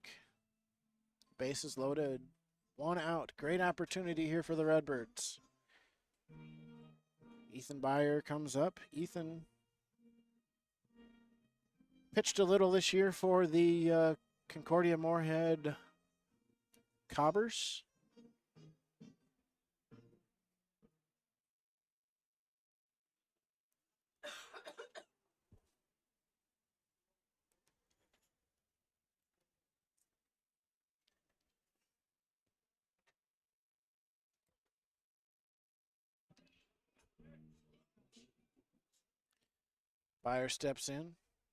B: Bases loaded. 1 out. Great opportunity here for the Redbirds. Ethan Byer comes up. Ethan pitched a little this year for the Concordia Moorhead Cobbers. Byer steps in.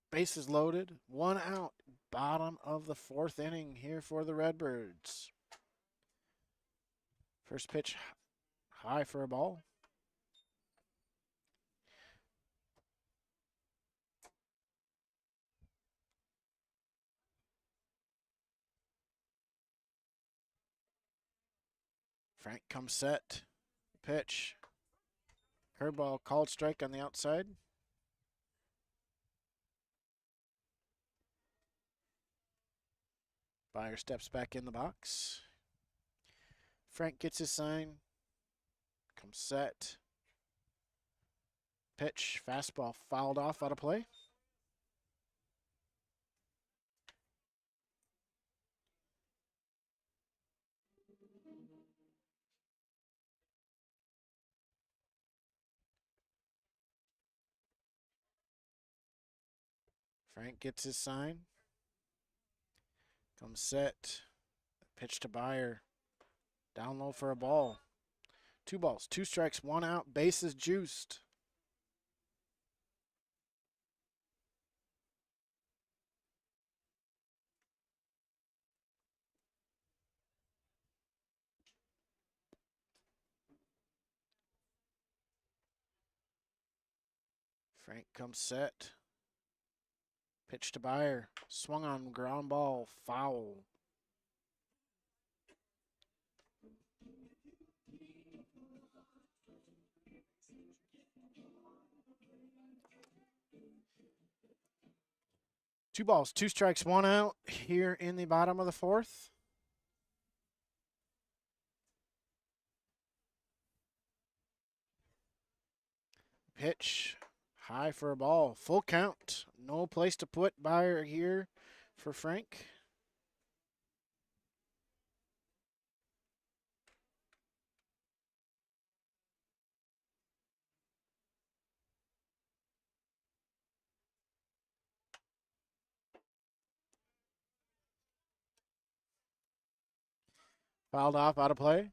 B: Bases loaded. 1 out. bottom of the fourth inning here for the Redbirds. First pitch high for a ball. Frank comes set. Pitch. Curveball called strike on the outside. Byer steps back in the box. Frank gets his sign. Comes set. Pitch. Fastball fouled off out of play. Frank gets his sign. Comes set. Pitch to Byer. Down low for a ball. 2 balls, 2 strikes, 1 out. Bases juiced. Frank comes set. Pitch to Byer. Swung on ground ball. Foul. Two balls, 2 strikes, 1 out here in the bottom of the fourth. Pitch high for a ball. Full count. No place to put Byer here for Frank. Fouled off, out of play.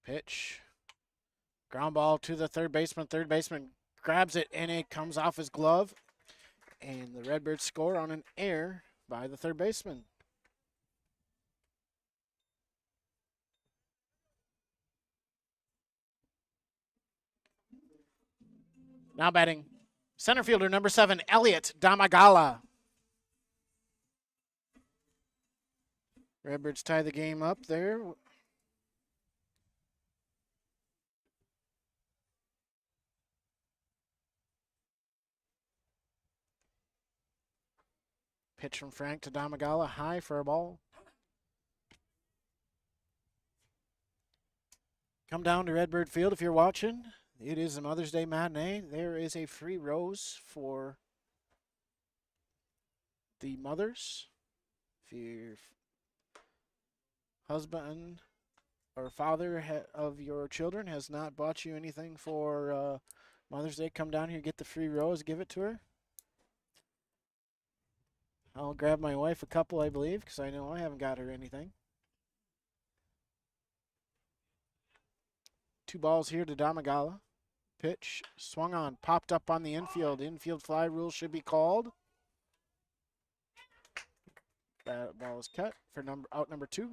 B: Pitch. Ground ball to the third baseman. Third baseman grabs it, and it comes off his glove. And the Redbirds score on an error by the third baseman. Now batting, center fielder number 7, Elliot Damagala. Redbirds tie the game up there. Pitch from Frank to Damagala, high for a ball. Come down to Redbird Field if you're watching. It is a Mother's Day matinee. There is a free rose for the mothers. If your husband or father of your children has not bought you anything for Mother's Day, come down here, get the free rose, give it to her. I'll grab my wife a couple, I believe, because I know I haven't got her anything. 2 balls here to Damagala. Pitch swung on, popped up on the infield. Infield fly rule should be called. That ball is cut for out number 2.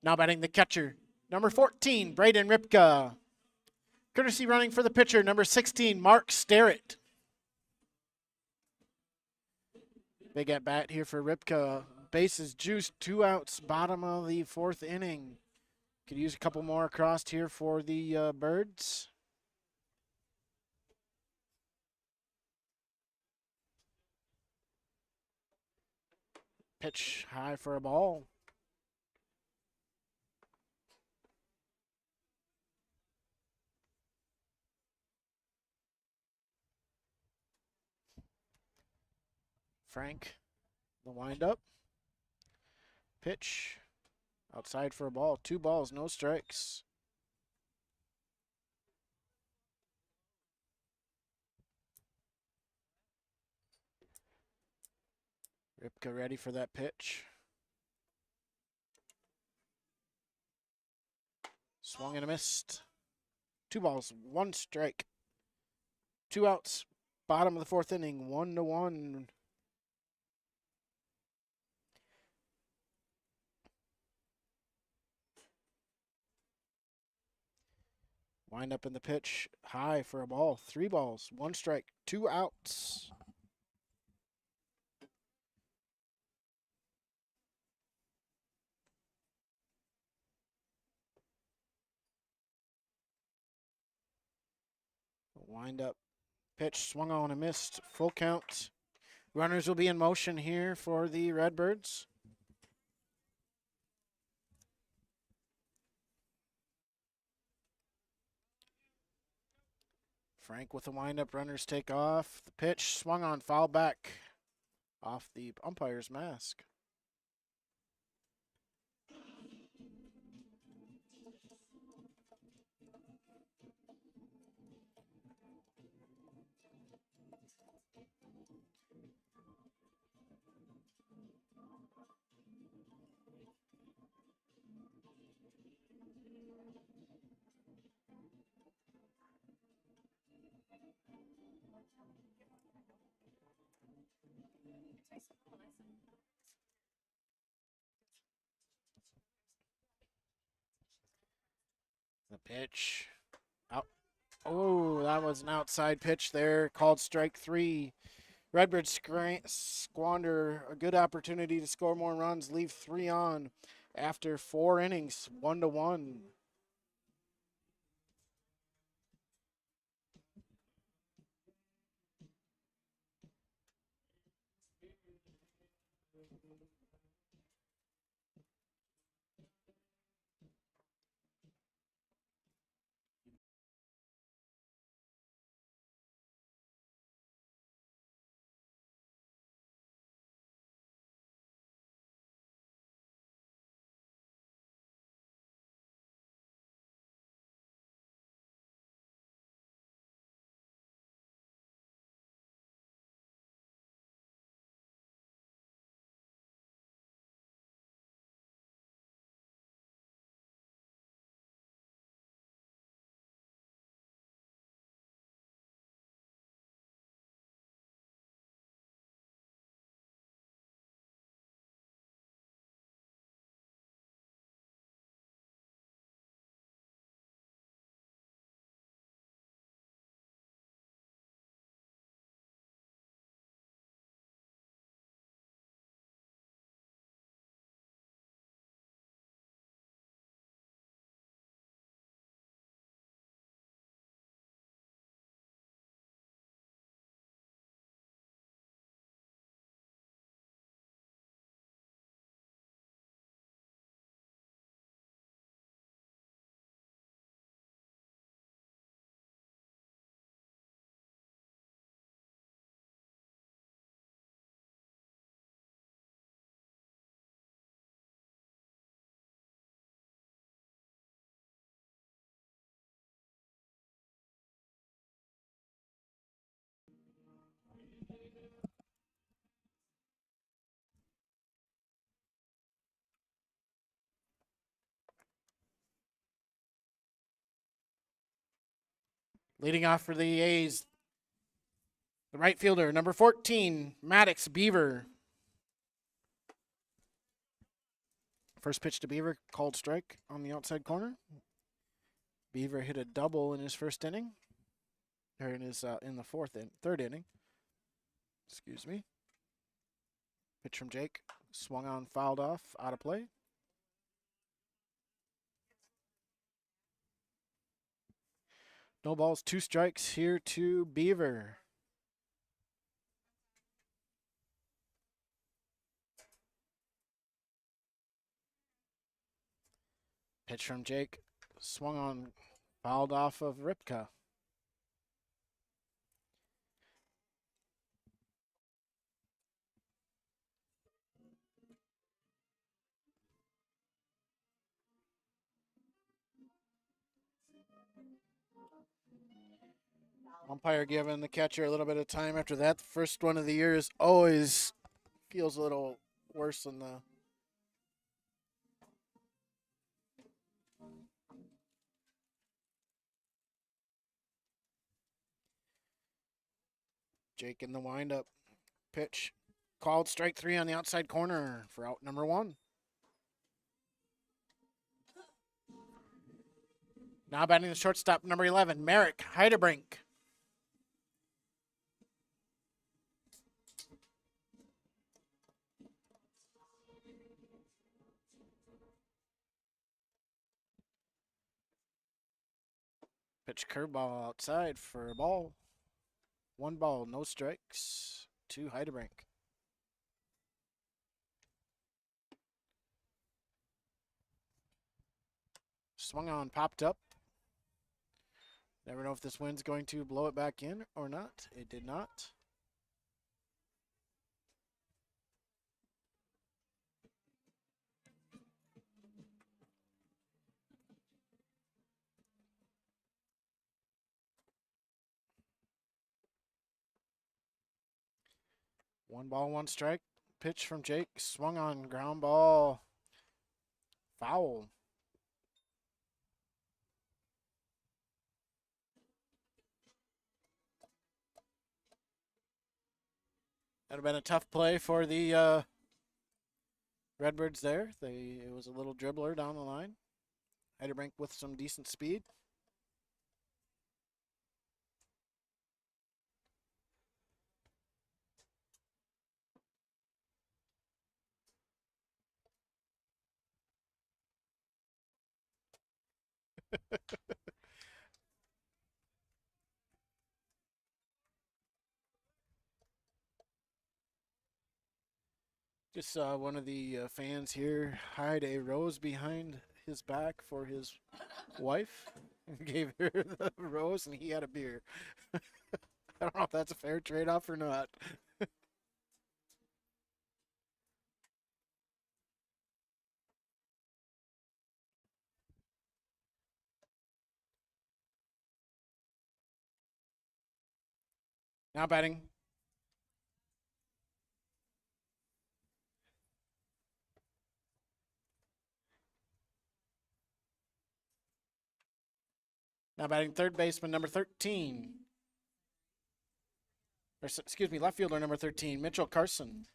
B: Now batting the catcher, number 14, Braden Ripka. Courtesy running for the pitcher, number 16, Mark Starrett. Big at bat here for Ripka. Bases juiced, 2 outs, bottom of the 4th inning. Could use a couple more across here for the Birds. Pitch high for a ball. Frank, the windup. Pitch Outside for a ball. 2 balls, no strikes. Ripka ready for that pitch. Swung and a missed. 2 balls, 1 strike. 2 outs. Bottom of the 4th inning, 1-1. Wind up in the pitch, high for a ball. 3 balls, 1 strike, 2 outs. Wind up pitch, swung on and missed. Full count. Runners will be in motion here for the Redbirds. Frank with the windup, runners take off. The pitch swung on, foul back off the umpire's mask. The pitch out. Oh, that was an outside pitch there. Called strike 3. Redbirds squander a good opportunity to score more runs, leave 3 on after 4 innings, 1-1. Leading off for the A's, the right fielder, number 14, Maddox Beaver. First pitch to Beaver, called strike on the outside corner. Beaver hit a double in his first inning, or in the third inning. Excuse me. Pitch from Jake, swung on, fouled off, out of play. No balls, 2 strikes here to Beaver. Pitch from Jake, swung on, fouled off of Ripka. Umpire giving the catcher a little bit of time after that. The first one of the year is always feels a little worse than the. Jake in the windup. Pitch. Called strike 3 on the outside corner for out number 1. Now batting the shortstop, number 11, Merrick Heidebrink. Pitch curveball outside for a ball. 1 ball, no strikes to Heidebrink. Swung on, popped up. Never know if this wind's going to blow it back in or not. It did not. One ball, one strike. Pitch from Jake. Swung on, ground ball. Foul. That would have been a tough play for the Redbirds there. It was a little dribbler down the line. Heidebrink with some decent speed. Just saw one of the fans here hide a rose behind his back for his wife. Gave her the rose and he had a beer. I don't know if that's a fair trade-off or not. Now batting. Now batting third baseman number 13. Or, excuse me, left fielder number 13, Mitchell Carson.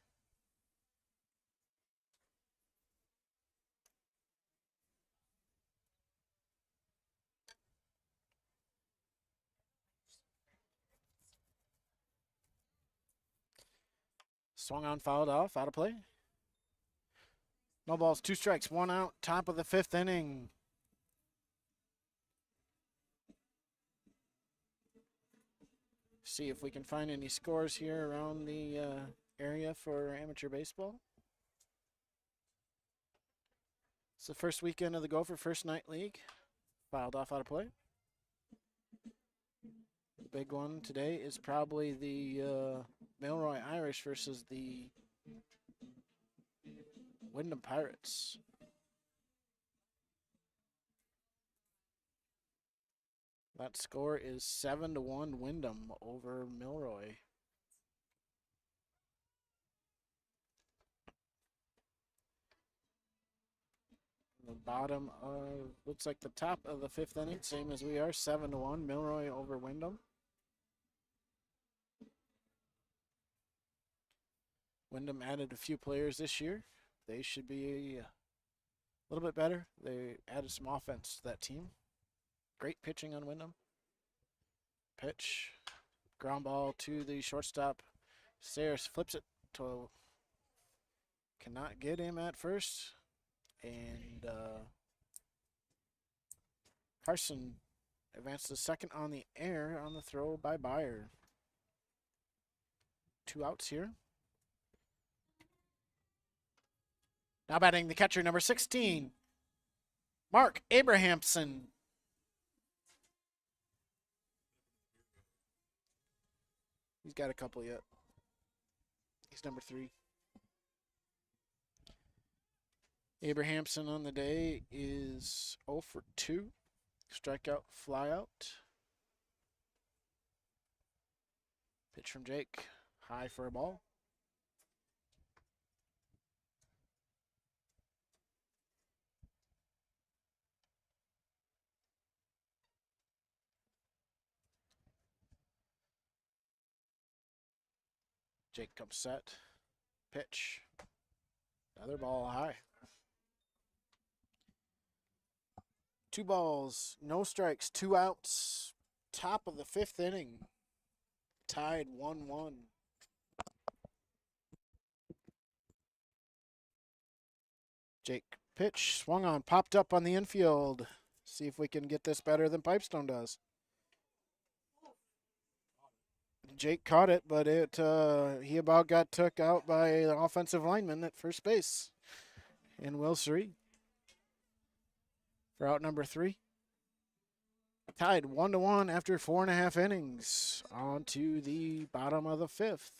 B: Swung on, fouled off, out of play. No balls, 2 strikes, 1 out, top of the 5th inning. See if we can find any scores here around the area for amateur baseball. It's the first weekend of the Gopher First Night League. Fouled off, out of play. The big one today is probably the Milroy Irish versus the Wyndham Pirates. That score is 7-1 Wyndham over Milroy. The bottom of, looks like the top of the 5th inning, same as we are, 7-1 Milroy over Wyndham. Wyndham added a few players this year. They should be a little bit better. They added some offense to that team. Great pitching on Wyndham. Pitch. Ground ball to the shortstop. Sayers flips it to. Cannot get him at first. And Carson advances second on the air on the throw by Byer. 2 outs here. Now batting the catcher, number 16, Mark Abrahamson. He's got a couple yet. He's number 3. Abrahamson on the day is 0 for 2. Strikeout, fly out. Pitch from Jake. High for a ball. Jake comes set. Pitch. Another ball high. 2 balls, no strikes, 2 outs. Top of the 5th inning. Tied 1-1. Jake pitch, swung on, popped up on the infield. See if we can get this better than Pipestone does. Jake caught it, but he about got took out by the offensive lineman at first base. And Will Suri for out number 3. Tied 1-1 after 4.5 innings. On to the bottom of the 5th.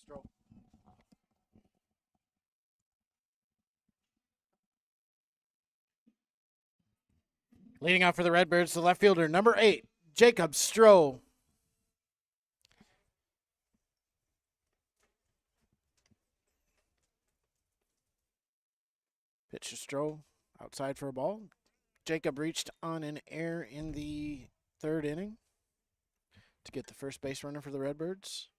B: Stroke. Leading out for the Redbirds, the left fielder, number 8, Jacob Stroh. Pitch to Stroh, outside for a ball. Jacob reached on an error in the 3rd inning to get the first base runner for the Redbirds.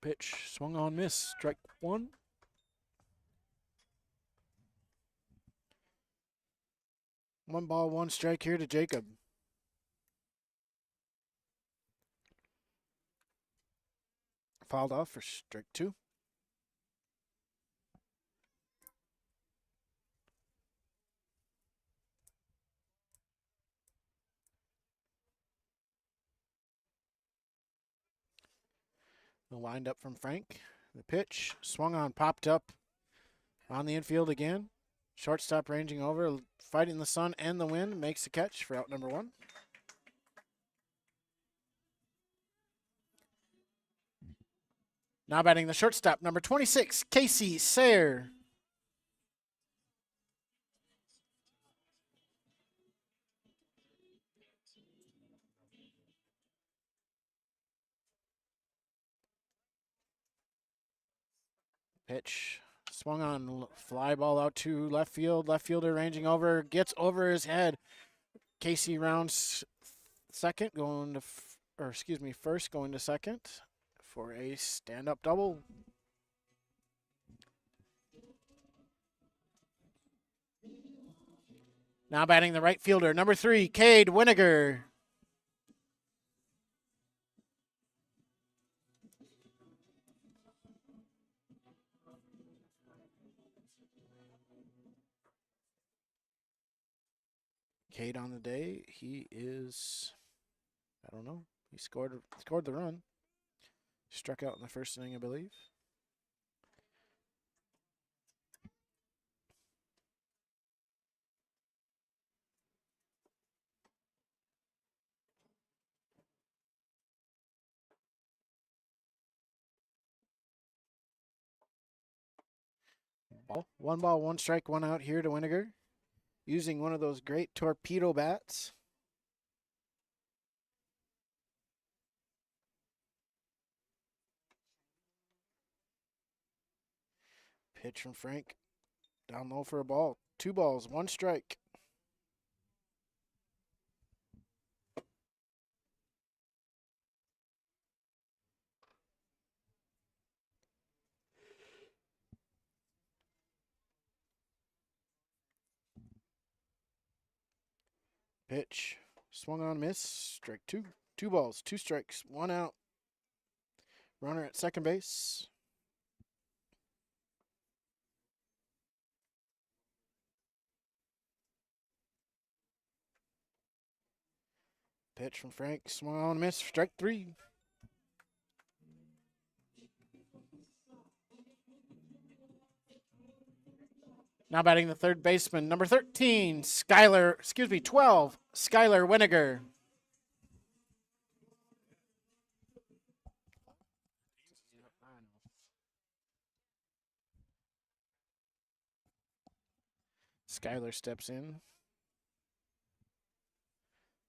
B: Pitch, swung on, miss, strike 1. One ball, 1 strike here to Jacob. Fouled off for strike 2. The windup from Frank. The pitch, swung on, popped up on the infield again. Shortstop ranging over, fighting the sun and the wind, makes the catch for out number 1. Now batting the shortstop, number 26, Casey Sayre. Pitch, swung on, fly ball out to left field. Left fielder ranging over, gets over his head. Casey rounds second, going to, first going to second for a stand-up double. Now batting the right fielder, number 3, Cade Winiger. Cade on the day, he is, I don't know, he scored the run. Struck out in the 1st inning, I believe. One ball, one strike, one out here to Winiger. Using one of those great torpedo bats. Pitch from Frank. Down low for a ball. 2 balls, 1 strike. Pitch. Swung on, miss. Strike 2. 2 balls, 2 strikes, 1 out. Runner at second base. Pitch from Frank. Swung on, miss. Strike 3. Now batting the third baseman, number 13, 12, Skylar Winiger. Skylar steps in.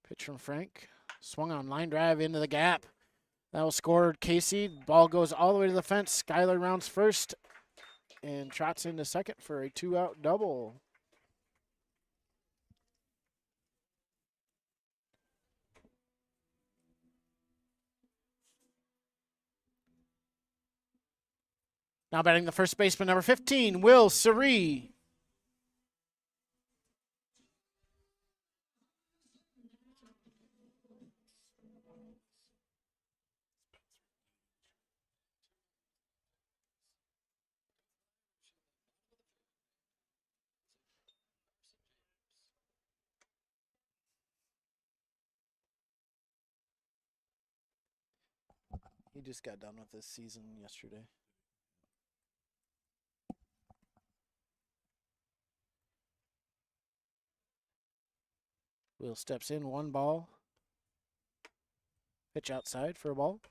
B: Pitch from Frank. Swung on, line drive into the gap. That will score Casey. Ball goes all the way to the fence. Skylar rounds first and trots into second for a 2-out double. Now batting the first baseman, number 15, Will Suri. He just got done with this season yesterday. Will steps in, 1 ball. Pitch outside for a ball.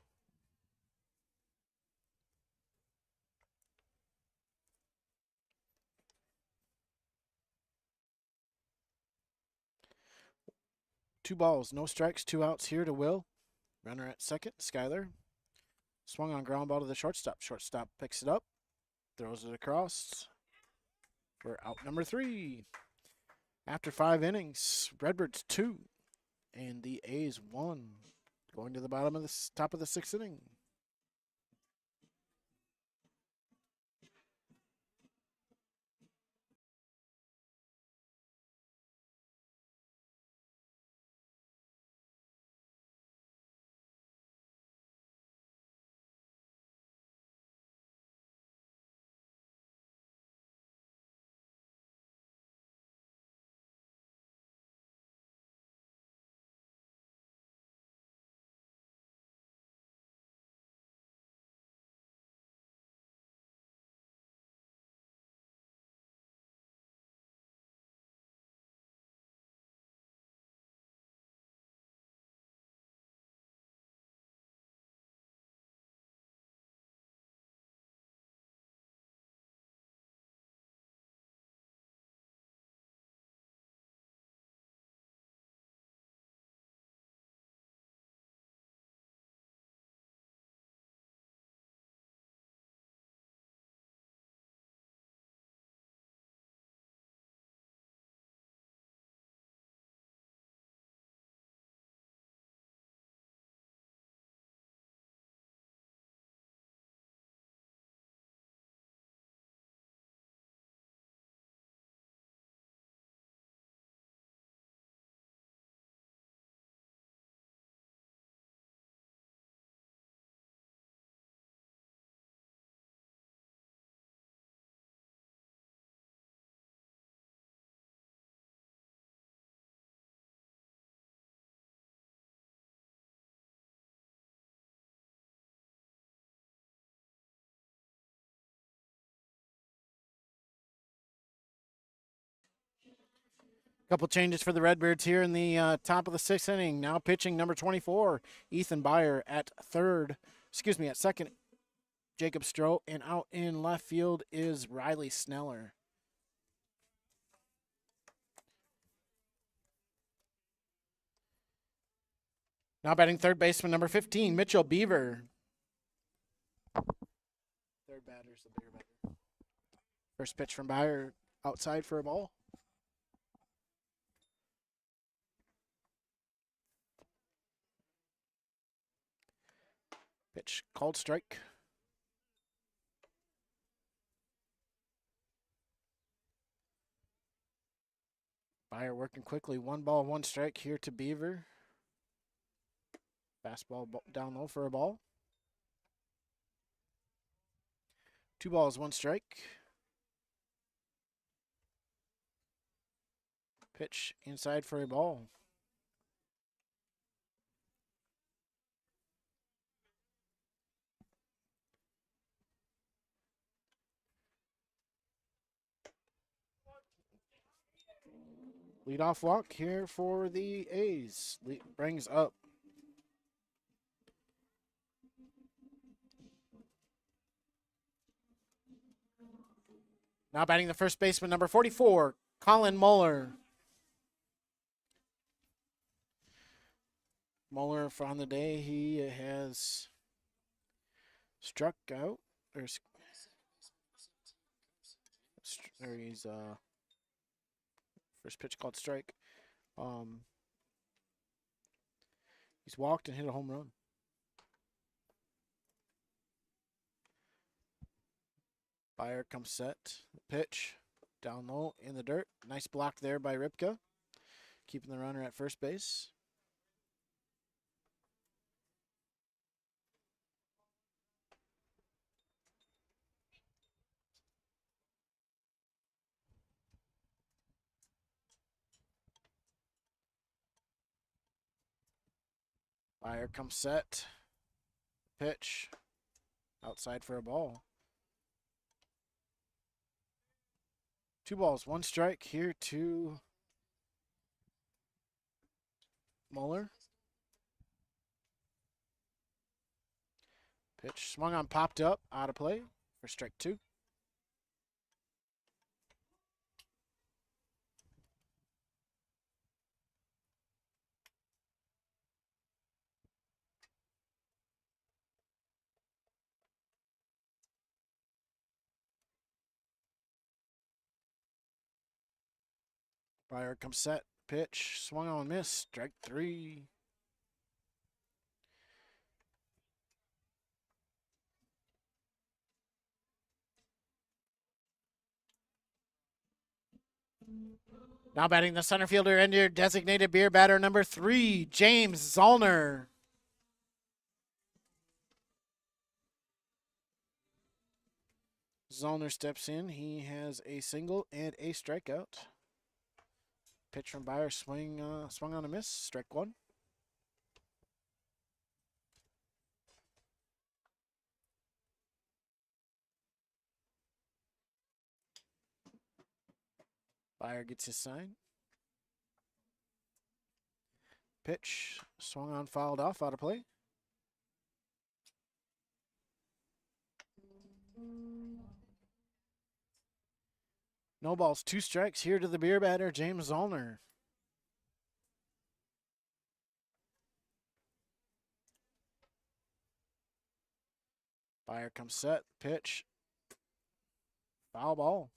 B: Two balls, no strikes, 2 outs here to Will. Runner at second, Skylar. Swung on ground ball to the shortstop. Shortstop picks it up, throws it across for out number 3. After 5 innings, Redbirds 2 and the A's 1. Going to the bottom of the top of the 6th inning. Couple changes for the Redbirds here in the top of the 6th inning. Now pitching number 24, Ethan Byer at second. Jacob Stroh, and out in left field is Riley Sneller. Now batting third baseman number 15, Mitchell Beaver. Third batter's the Beer batter. First pitch from Byer, outside for a ball. Pitch called strike. Byer working quickly. 1 ball, 1 strike here to Beaver. Fastball down low for a ball. 2 balls, 1 strike. Pitch inside for a ball. Leadoff walk here for the A's. Brings up now batting the first baseman number 44, Colin Muller. Muller on the day, he has struck out, or he's first pitch called strike. He's walked and hit a home run. Byer comes set. Pitch down low in the dirt. Nice block there by Ripka, keeping the runner at first base. Byer comes set. Pitch outside for a ball. 2 balls, 1 strike here to Muller. Pitch swung on, popped up, out of play for strike 2. Byer comes set. Pitch swung on, miss. Strike 3. Now batting the center fielder and your designated beer batter number 3, James Zollner. Zollner steps in. He has a single and a strikeout. Pitch from Byer, swung on a miss. Strike 1. Byer gets his sign. Pitch swung on, fouled off, out of play. No balls, 2 strikes here to the beer batter, James Zollner. Byer comes set, pitch, foul ball.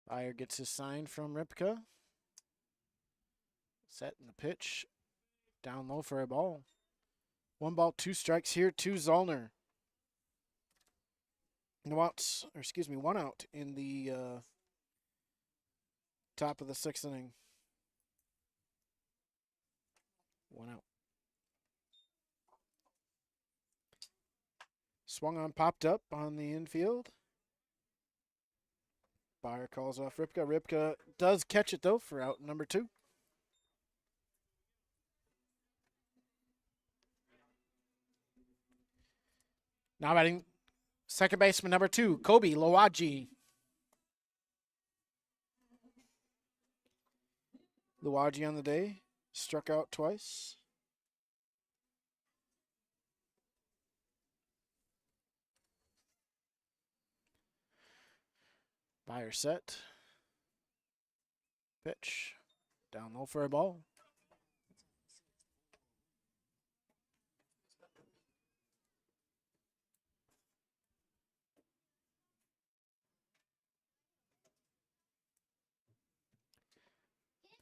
B: Byer gets his sign from Ripka. Set in the pitch. Down low for a ball. 1 ball, 2 strikes here to Zollner. No outs, or excuse me, 1 out in the top of the 6th inning. 1 out. Swung on, popped up on the infield. Byer calls off Ripka. Ripka does catch it, though, for out number 2. Now batting second baseman number 2, Kobe Lowaji. Lowaji on the day, struck out twice. Buyer set. Pitch. Down low for a ball.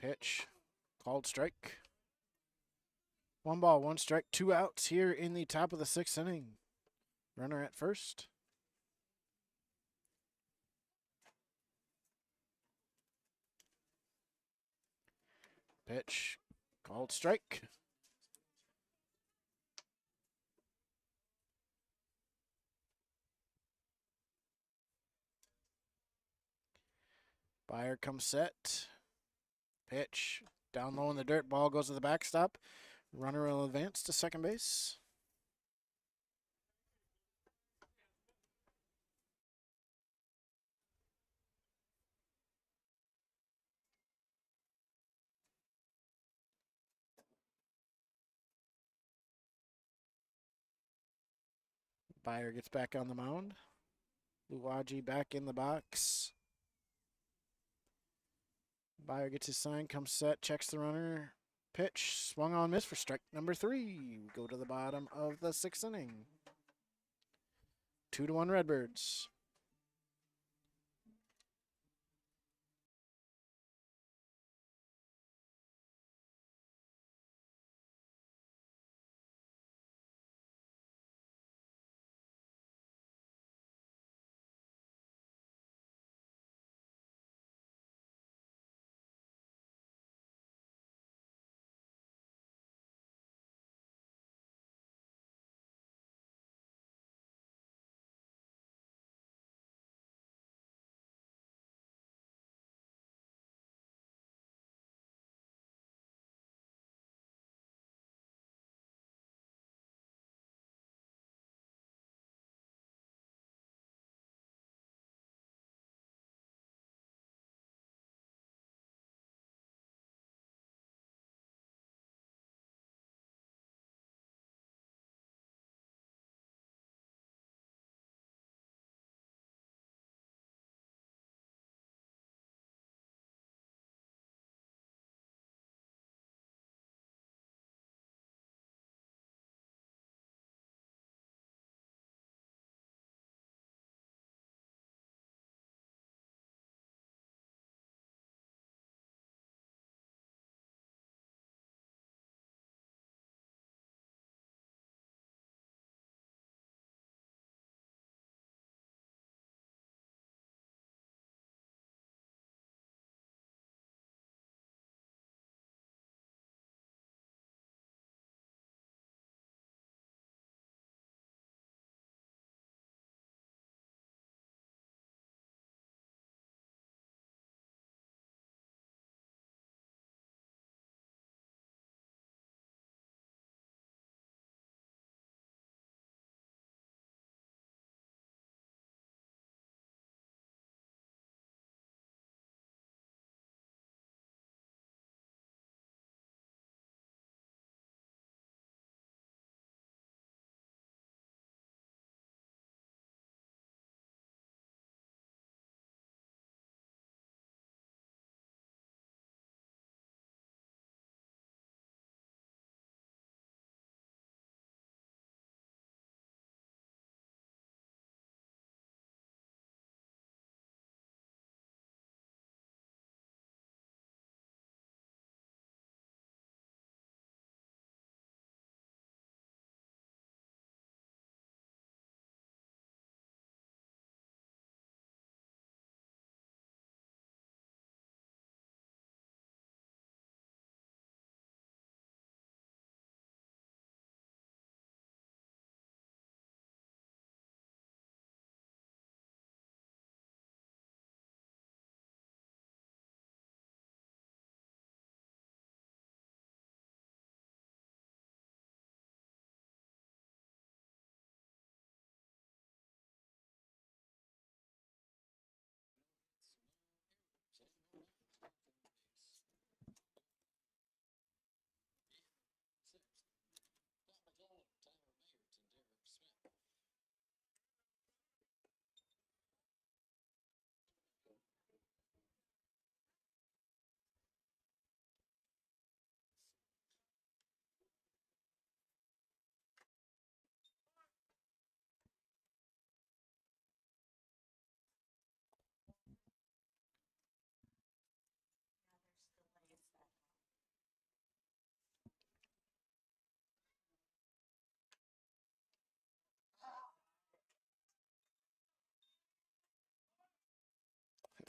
B: Pitch. Called strike. 1 ball, 1 strike, 2 outs here in the top of the 6th inning. Runner at first. Pitch. Called strike. Buyer comes set. Pitch. Down low in the dirt. Ball goes to the backstop. Runner will advance to second base. Buyer gets back on the mound. Luwaji back in the box. Buyer gets his sign, comes set, checks the runner. Pitch, swung on, miss for strike number 3. We go to the bottom of the 6th inning. 2-1 Redbirds.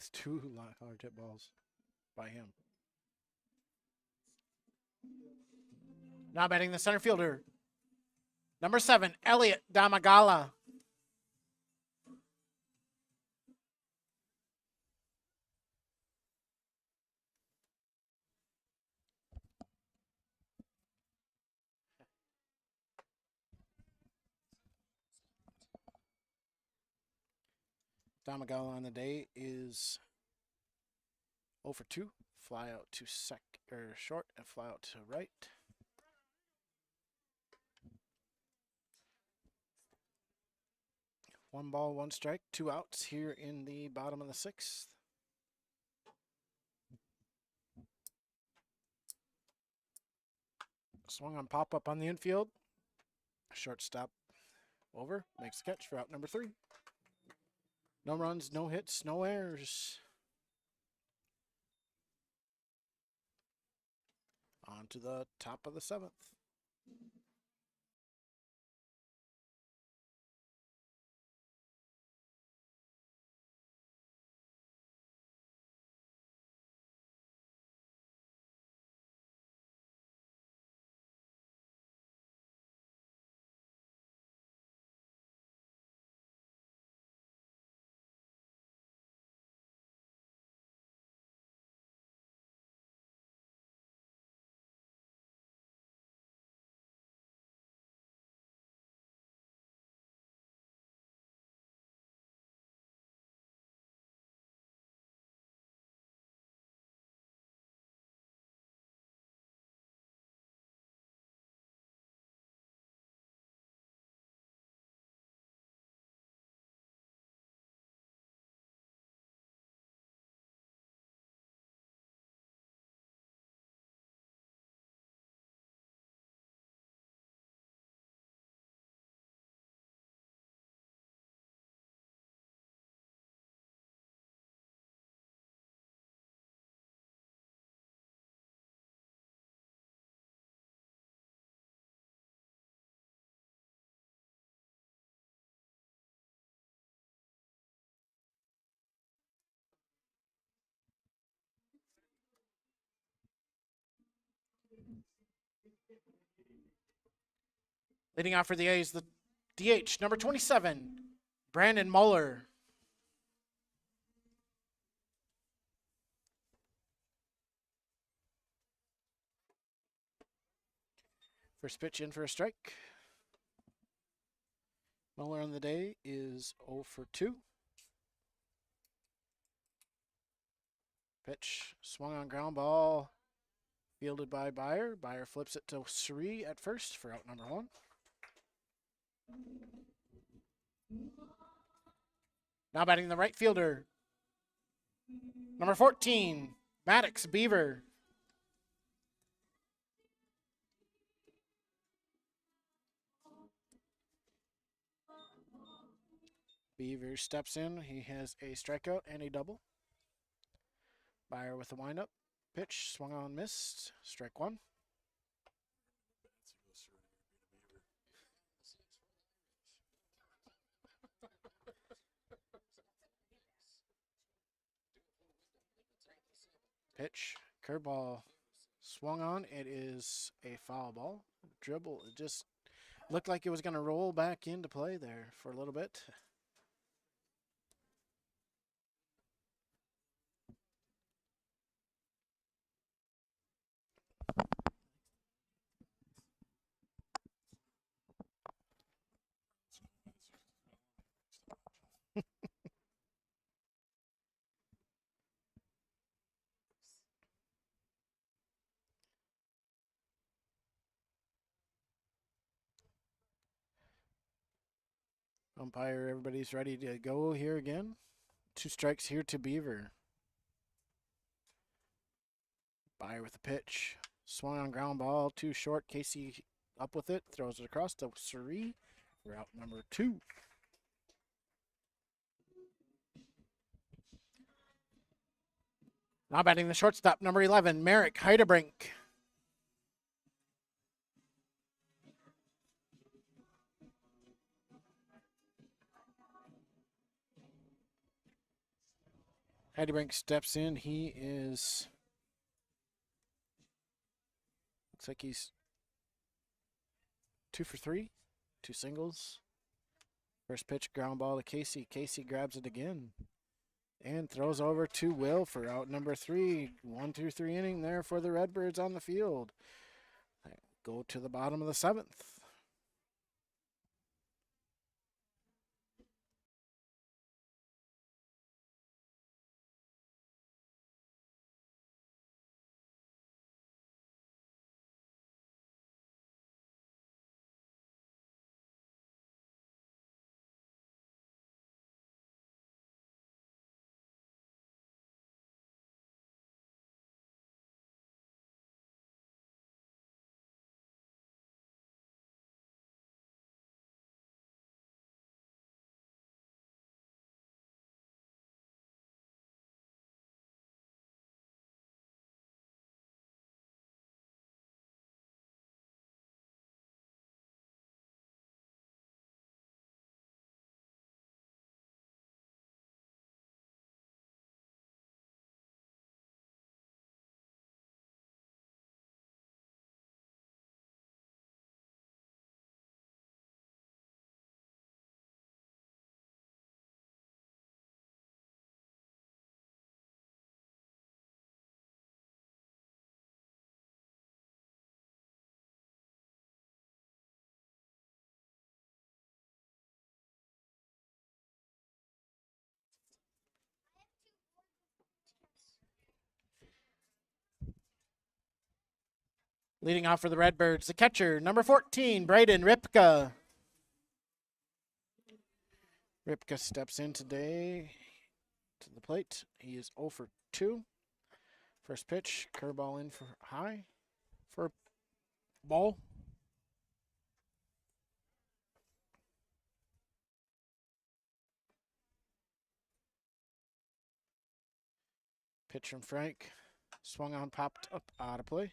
B: It's 2 hard hit balls by him. Now batting the center fielder. Number 7, Elliot Damagala. Damagala on the day is 0 for 2. Fly out to short and fly out to right. One ball, one strike, 2 outs here in the bottom of the 6th. Swung on pop up on the infield. Shortstop over, makes the catch for out number 3. No runs, no hits, no errors. On to the top of the 7th. Leading off for the A's, the DH, number 27, Brandon Muller. First pitch in for a strike. Muller on the day is 0 for 2. Pitch swung on ground ball, fielded by Byer. Byer flips it to Suri at first for out number 1. Now batting the right fielder, number 14, Maddox Beaver. Beaver steps in. He has a strikeout and a double. Byer with the windup. Pitch swung on, missed. Strike 1. Pitch, curveball, swung on. It is a foul ball. Dribble, it just looked like it was going to roll back into play there for a little bit. Umpire, everybody's ready to go here again. 2 strikes here to Beaver. Byer with the pitch. Swung on ground ball, too short. Casey up with it, throws it across to Suri for out number 2. Now batting the shortstop, number 11, Merrick Heidebrink. Heidebrink steps in. He is, looks like he's 2 for 3, 2 singles. First pitch, ground ball to Casey. Casey grabs it again and throws over to Will for out number 3. 1-2-3 inning there for the Redbirds on the field. Go to the bottom of the 7th. Leading off for the Redbirds, the catcher, number 14, Braden Ripka. Ripka steps in today to the plate. He is 0 for 2. First pitch, curveball in for high for ball. Pitch from Frank, swung on, popped up, out of play.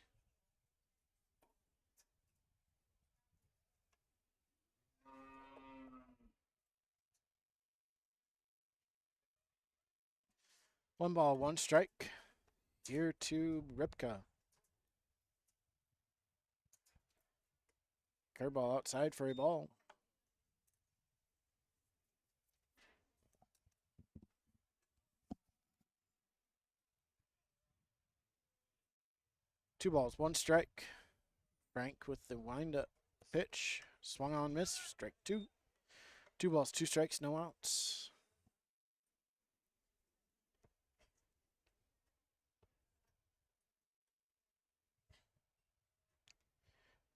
B: One ball, one strike. Here to Ripka. Curveball outside for a ball. Two balls, one strike. Frank with the wind-up pitch. Swung on, miss, strike 2. 2 balls, 2 strikes, no outs.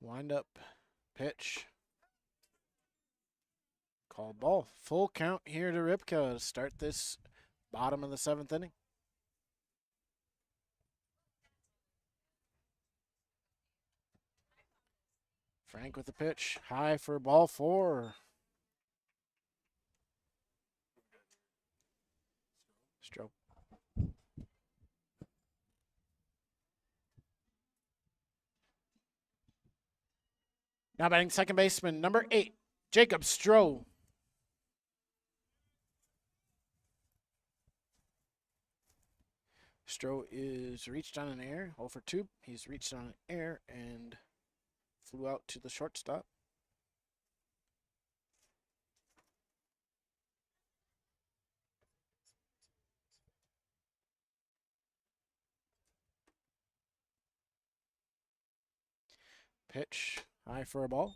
B: Wind up pitch. Called ball. Full count here to Ripka to start this bottom of the 7th inning. Frank with the pitch. High for ball 4. Stroke. Now batting second baseman, number 8, Jacob Stroh. Stroh is reached on an air, 0 for 2. He's reached on an air and flew out to the shortstop. Pitch, high for a ball.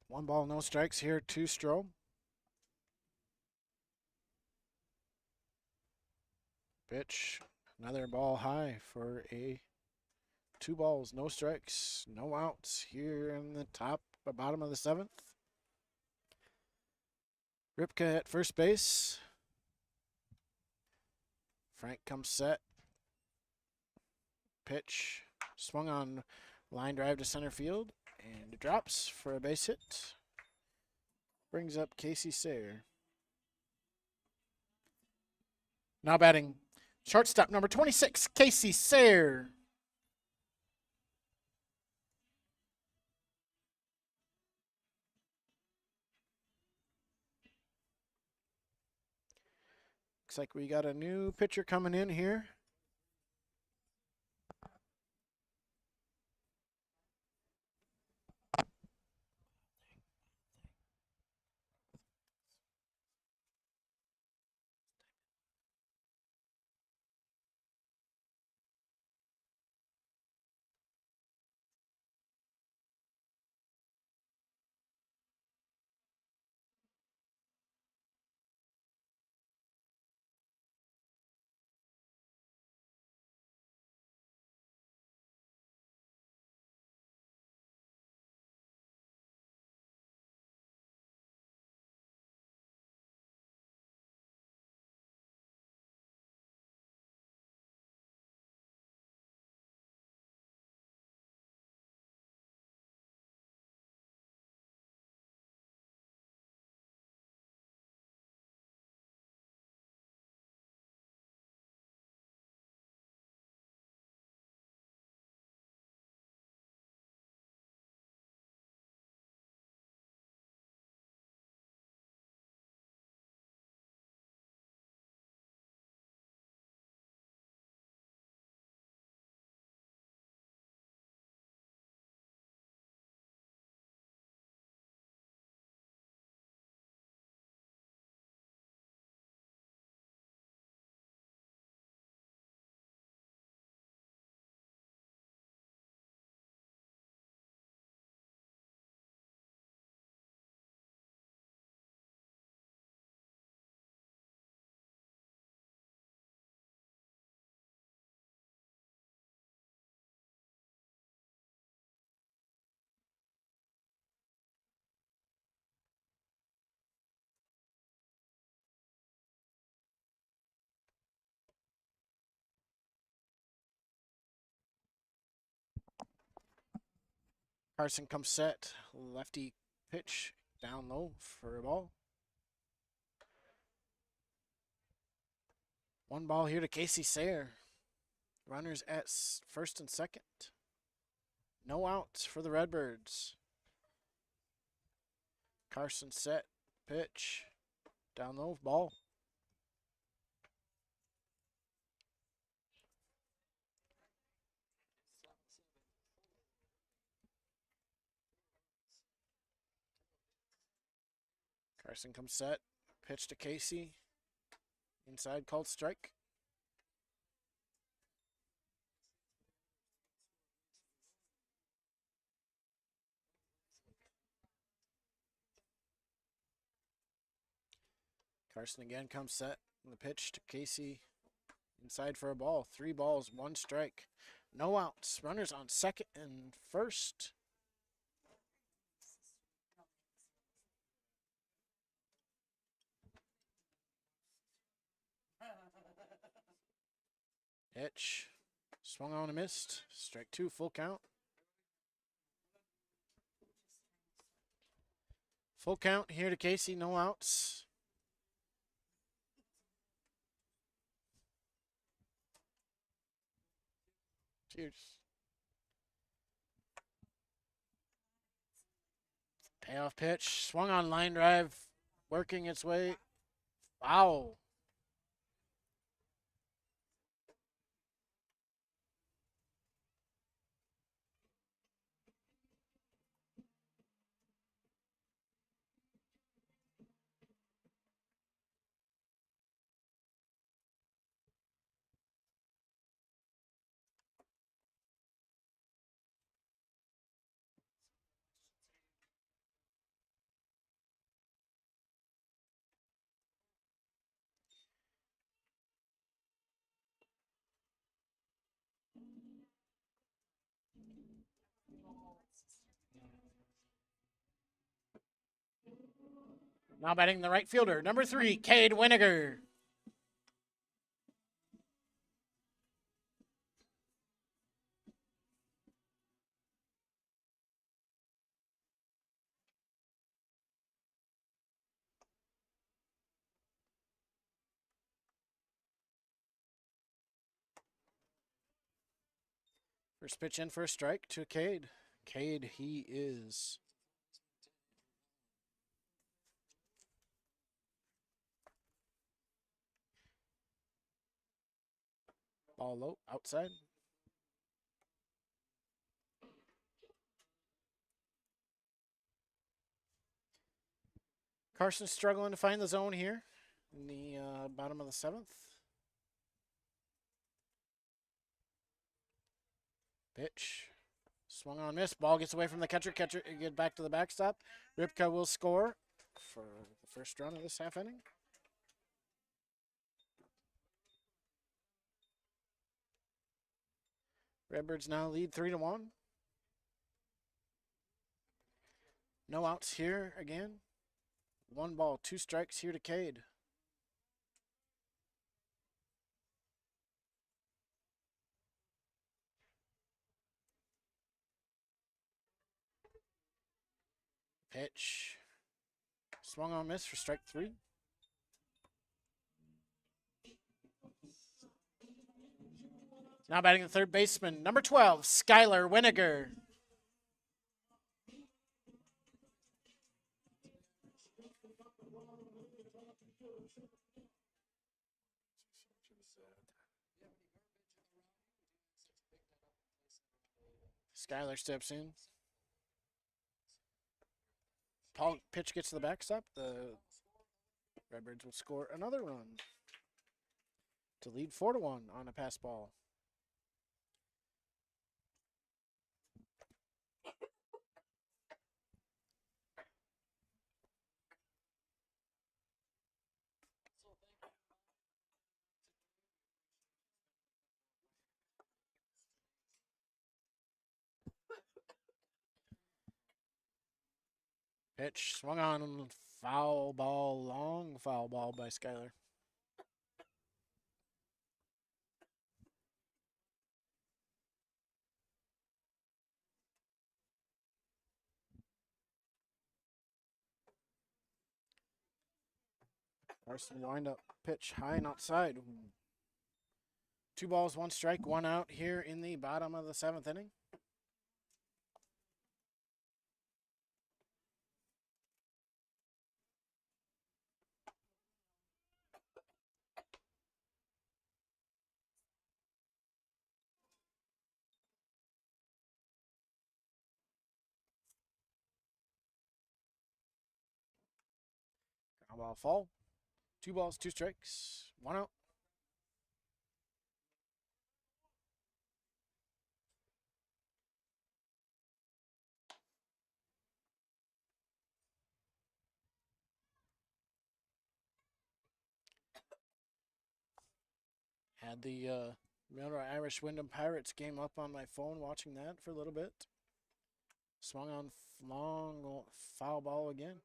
B: One ball, no strikes here to Stroh. Pitch, another ball high for a 2 balls, no strikes, no outs here in the bottom of the 7th. Ripka at first base. Frank comes set. Pitch, swung on, line drive to center field, and it drops for a base hit. Brings up Casey Sayre. Now batting shortstop number 26, Casey Sayre. Looks like we got a new pitcher coming in here. Carson comes set. Lefty pitch down low for a ball. 1 ball here to Casey Sayer. Runners at first and second. No outs for the Redbirds. Carson set. Pitch. Down low. Ball. Carson comes set. Pitch to Casey. Inside, called strike. Carson again comes set. The pitch to Casey. Inside for a ball. 3 balls, 1 strike. No outs. Runners on second and first. Pitch. Swung on and missed. Strike 2, full count. Full count here to Casey, no outs. Cheers. Payoff pitch. Swung on line drive. Working its way. Foul. Now batting the right fielder, number 3, Cade Winiger. First pitch in for a strike to Cade. Cade, he is. Ball low, outside. Carson's struggling to find the zone here in the bottom of the 7th. Pitch. Swung on, miss. Ball gets away from the catcher. Catcher get back to the backstop. Ripka will score for the first run of this half inning. Redbirds now lead 3-1. No outs here again. 1 ball, 2 strikes here to Cade. Pitch. Swung on, miss for strike 3. Now batting the third baseman, number 12, Skylar Winiger. Skylar steps in. Paul pitch gets to the backstop. The Redbirds will score another run to lead 4-1 on a pass ball. Pitch swung on, foul ball, long foul ball by Skylar. Carson wind up pitch high and outside. 2 balls, 1 strike, 1 out here in the bottom of the 7th inning. Ground ball fall. 2 balls, 2 strikes, 1 out. Had the Milroy Irish Wyndham Pirates game up on my phone, watching that for a little bit. Swung on long foul ball again.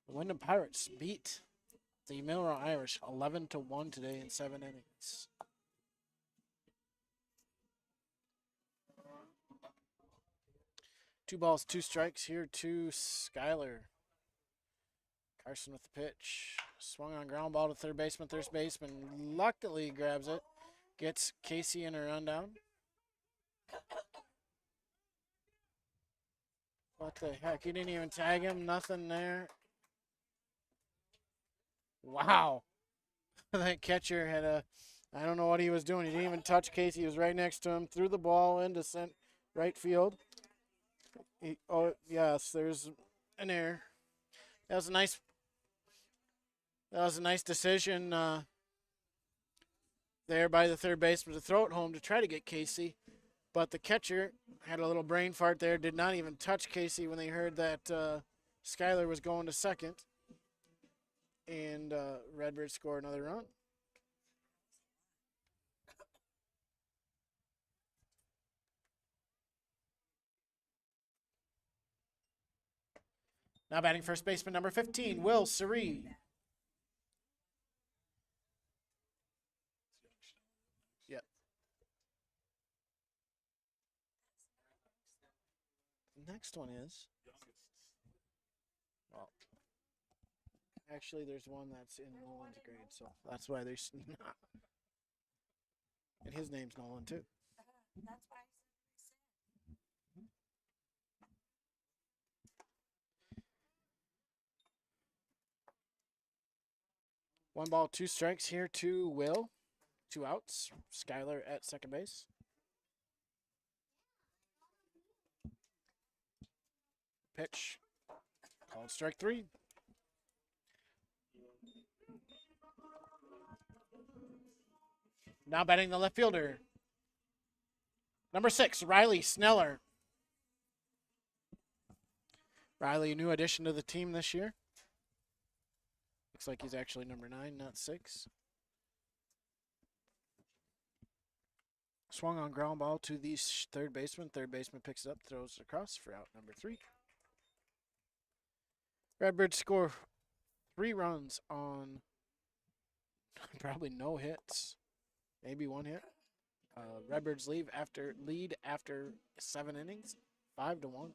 B: The Wyndham Pirates beat the Milroy Irish 11-1 today in 7 innings. Two balls, 2 strikes here to Skylar. Carson with the pitch. Swung on ground ball to third baseman. Third baseman luckily grabs it. Gets Casey in a rundown. What the heck? He didn't even tag him. Nothing there. Wow. That catcher had a, I don't know what he was doing. He didn't even touch Casey. He was right next to him. Threw the ball into right field. Oh, yes, there's an error. That was a nice decision there by the third baseman to throw it home to try to get Casey. But the catcher had a little brain fart there, did not even touch Casey when they heard that Skylar was going to second. And Redbirds score another run. Now batting first baseman number 15, Will Suri. Yep. The next one is, well, actually there's one that's in Nolan's grade, so that's why there's not. And his name's Nolan too. That's why. 1 ball, 2 strikes here to Will. 2 outs. Skyler at second base. Pitch. Called strike 3. Now batting the left fielder. Number 6, Riley Sneller. Riley, a new addition to the team this year. Looks like he's actually number 9, not 6. Swung on ground ball to the third baseman. Third baseman picks it up, throws it across for out number 3. Redbirds score 3 runs on probably no hits, maybe 1 hit. Redbirds lead after 7 innings, 5-1.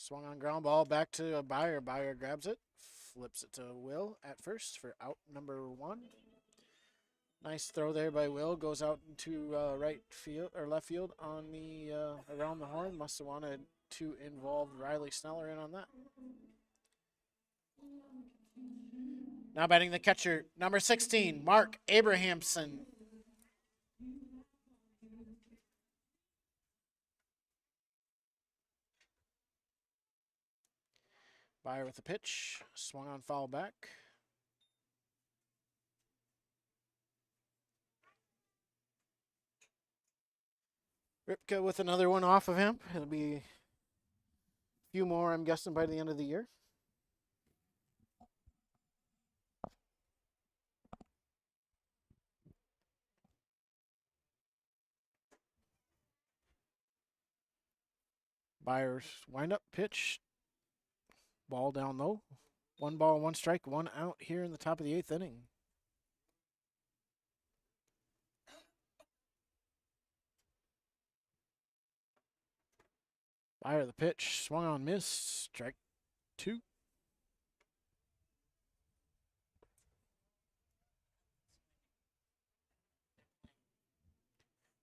B: Swung on ground ball back to a Byer. Byer grabs it, flips it to Will at first for out number 1. Nice throw there by Will. Goes out into right field or left field on the around the horn. Must have wanted to involve Riley Sneller in on that. Now batting the catcher, number 16, Mark Abrahamson. Byer with the pitch. Swung on foul back. Ripka with another one off of him. It'll be a few more, I'm guessing, by the end of the year. Byers wind-up pitch. Ball down low. 1 ball, 1 strike, 1 out here in the top of the 8th inning. Byer the pitch. Swung on, miss. Strike 2.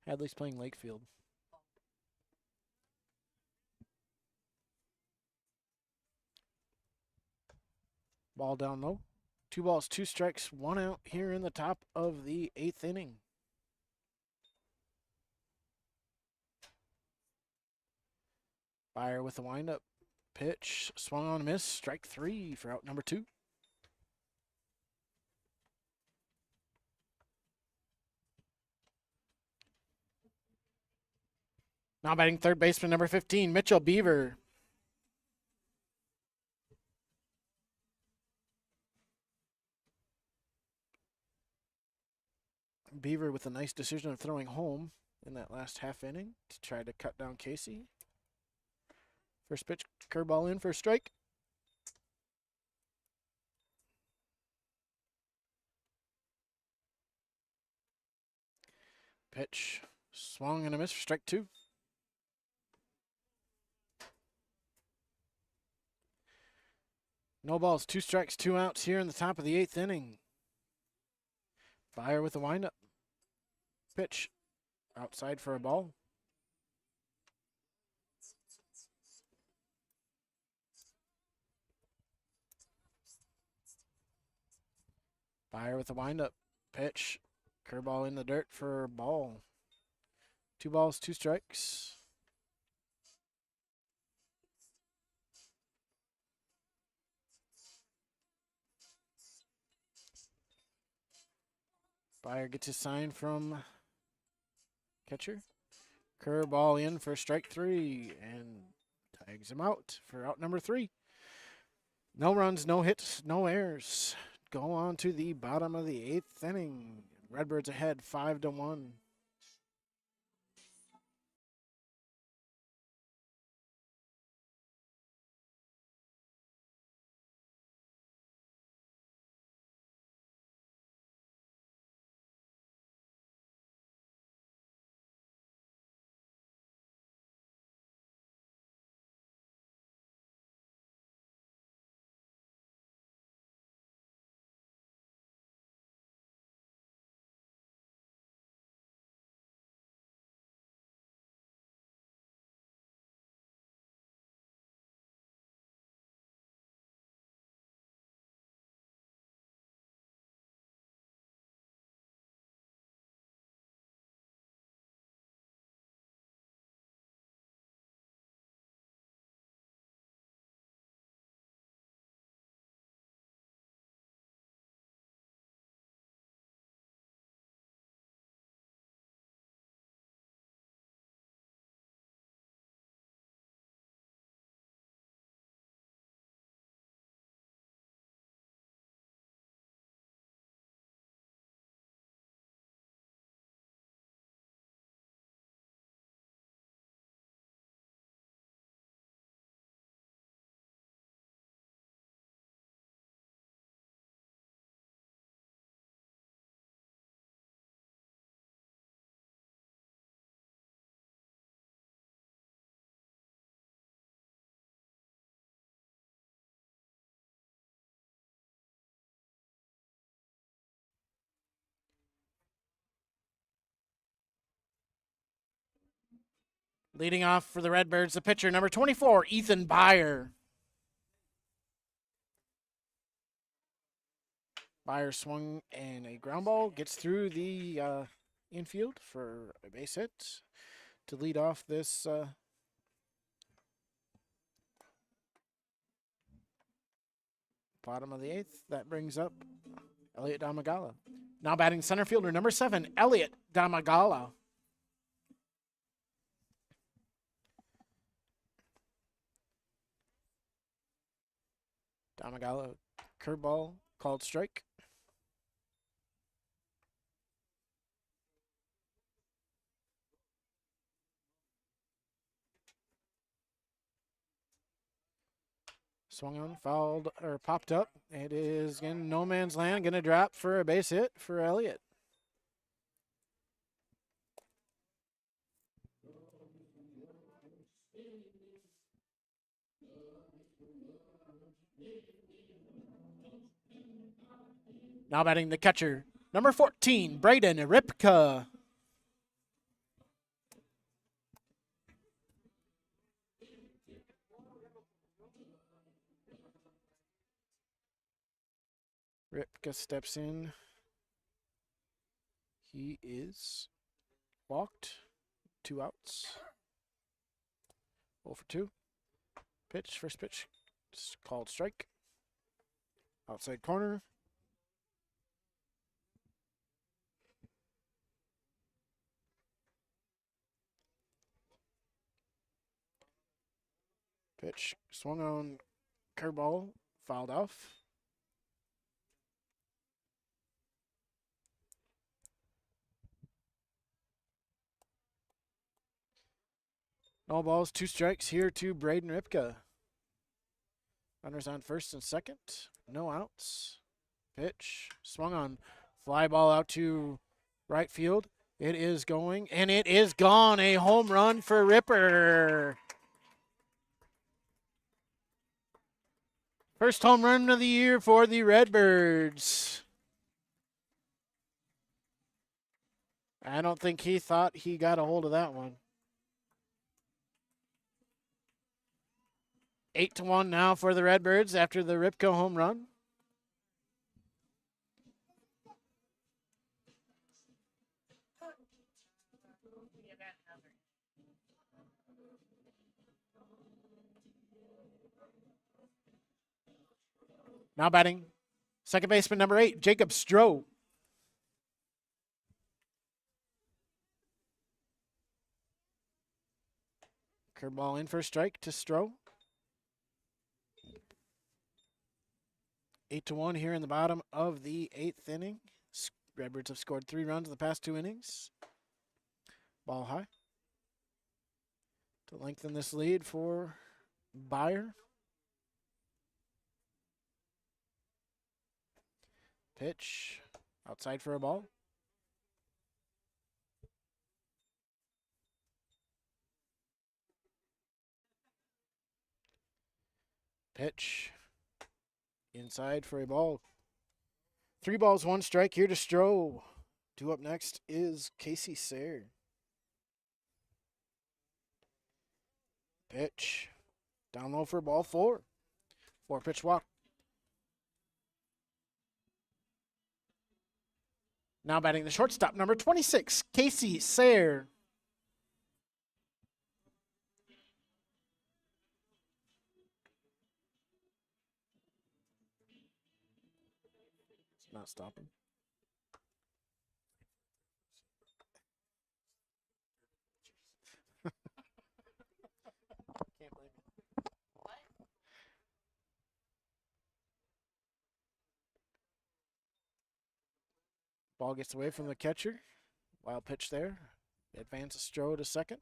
B: Hadley's playing Lakefield. Ball down low. 2 balls, 2 strikes, 1 out here in the top of the 8th inning. Byer with the windup pitch. Swung on, miss. Strike 3 for out number 2. Now batting third baseman number 15, Mitchell Beaver. Beaver with a nice decision of throwing home in that last half inning to try to cut down Casey. First pitch, curveball in for a strike. Pitch, swung and a miss for strike 2. No balls, 2 strikes, 2 outs here in the top of the 8th inning. Byer with the windup. Pitch, outside for a ball. Byer with the windup. Pitch, curveball in the dirt for a ball. 2 balls, 2 strikes. Byer gets his sign from catcher. Curveball in for strike 3 and tags him out for out number 3. No runs, no hits, no errors. Go on to the bottom of the 8th inning. Redbirds ahead 5-1. Leading off for the Redbirds, the pitcher, number 24, Ethan Byer. Byer swung and a ground ball gets through the infield for a base hit to lead off this bottom of the 8th. That brings up Elliot Damagala. Now batting center fielder, number 7, Elliot Damagala. Damagala, curveball, called strike. Swung on, fouled, or popped up. It is in no man's land, going to drop for a base hit for Elliott. Now batting the catcher, number 14, Braden Ripka. Ripka steps in. He is walked. 2 outs. 0 for 2. Pitch, first pitch, called strike. Outside corner. Pitch, swung on, curveball, fouled off. No balls, 2 strikes here to Braden Ripka. Runners on first and second. No outs. Pitch. Swung on. Fly ball out to right field. It is going, and it is gone. A home run for Ripper. First home run of the year for the Redbirds. I don't think he thought he got a hold of that one. 8-1 now for the Redbirds after the Ripco home run. Now batting, second baseman number 8, Jacob Stroh. Curveball in for a strike to Stroh. 8-1 here in the bottom of the 8th inning. Redbirds have scored 3 runs in the past 2 innings. Ball high to lengthen this lead for Byer. Pitch outside for a ball. Pitch inside for a ball. 3 balls, 1 strike here to Stroh. 2 up next is Casey Sayre. Pitch down low for ball 4. 4-pitch walk. Now batting the shortstop, number 26, Casey Sayre. It's not stopping. Can't blame you. Ball gets away from the catcher. Wild pitch there. Advances Stroh to second.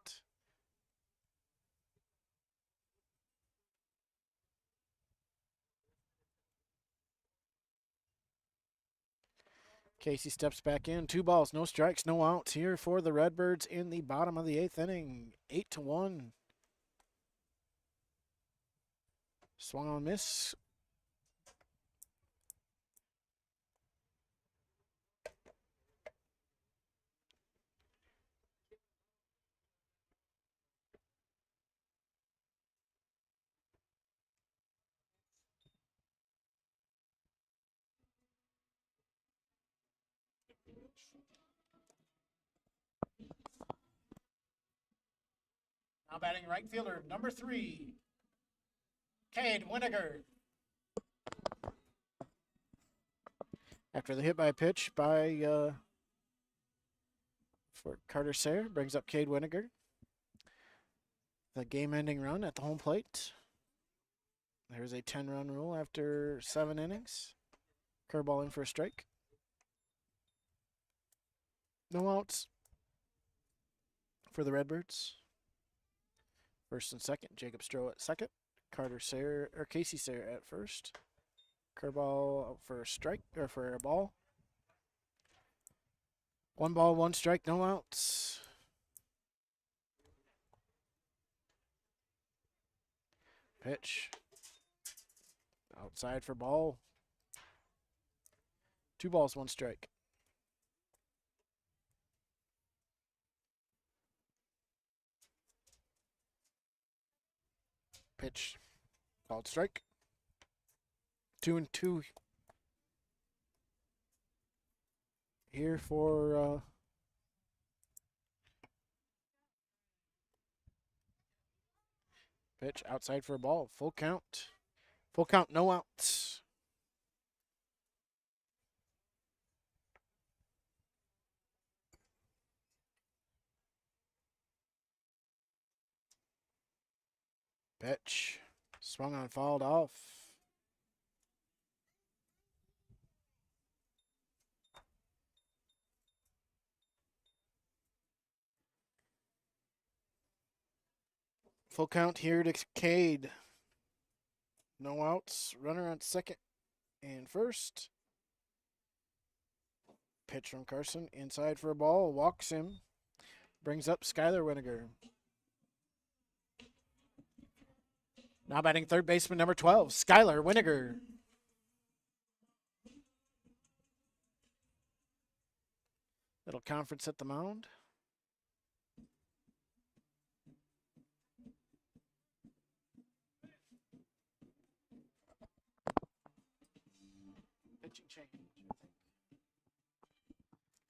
B: Casey steps back in. 2 balls, no strikes, no outs here for the Redbirds in the bottom of the 8th inning. 8-1. Swung on miss. Now batting right fielder, number 3, Cade Winiger. After the hit by a pitch by for Carter Sayre, brings up Cade Winiger. The game-ending run at the home plate. There's a 10-run rule after 7 innings. Curveball in for a strike. No outs for the Redbirds. First and second, Jacob Stroh at second. Carter Sayre or Casey Sayre at first. Curveball for a strike or for a ball. 1 ball, 1 strike, no outs. Pitch. Outside for ball. 2 balls, 1 strike. Pitch. Called strike. 2-2 here for pitch outside for a ball. Full count. Full count, no outs. Pitch. Swung on, fouled off. Full count here to Cade. No outs. Runner on second and first. Pitch from Carson. Inside for a ball. Walks him. Brings up Skylar Winiger. Now batting third baseman number 12, Skylar Winiger. Little conference at the mound. Pitching change, I think.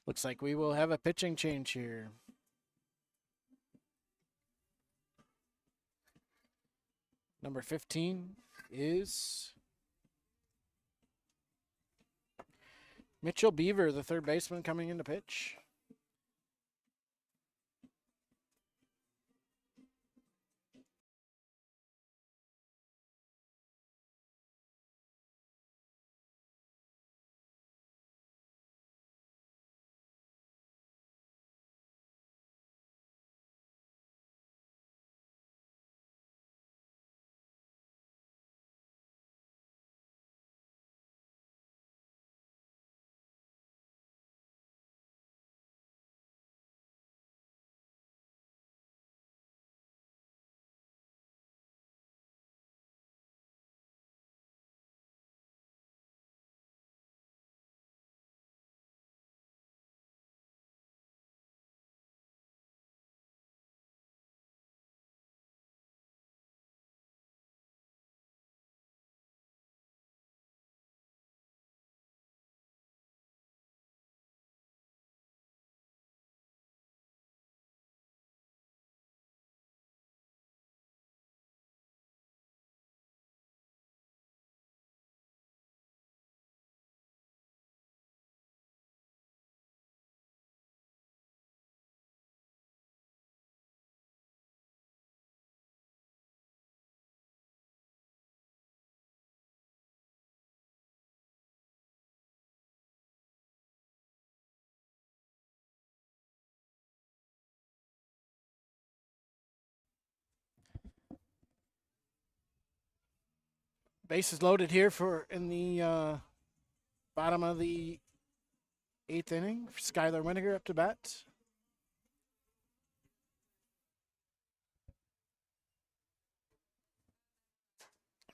B: Looks like we will have a pitching change here. Number 15 is Mitchell Beaver, the third baseman, coming in to pitch. Bases loaded here for in the bottom of the eighth inning. Skylar Winiger up to bat.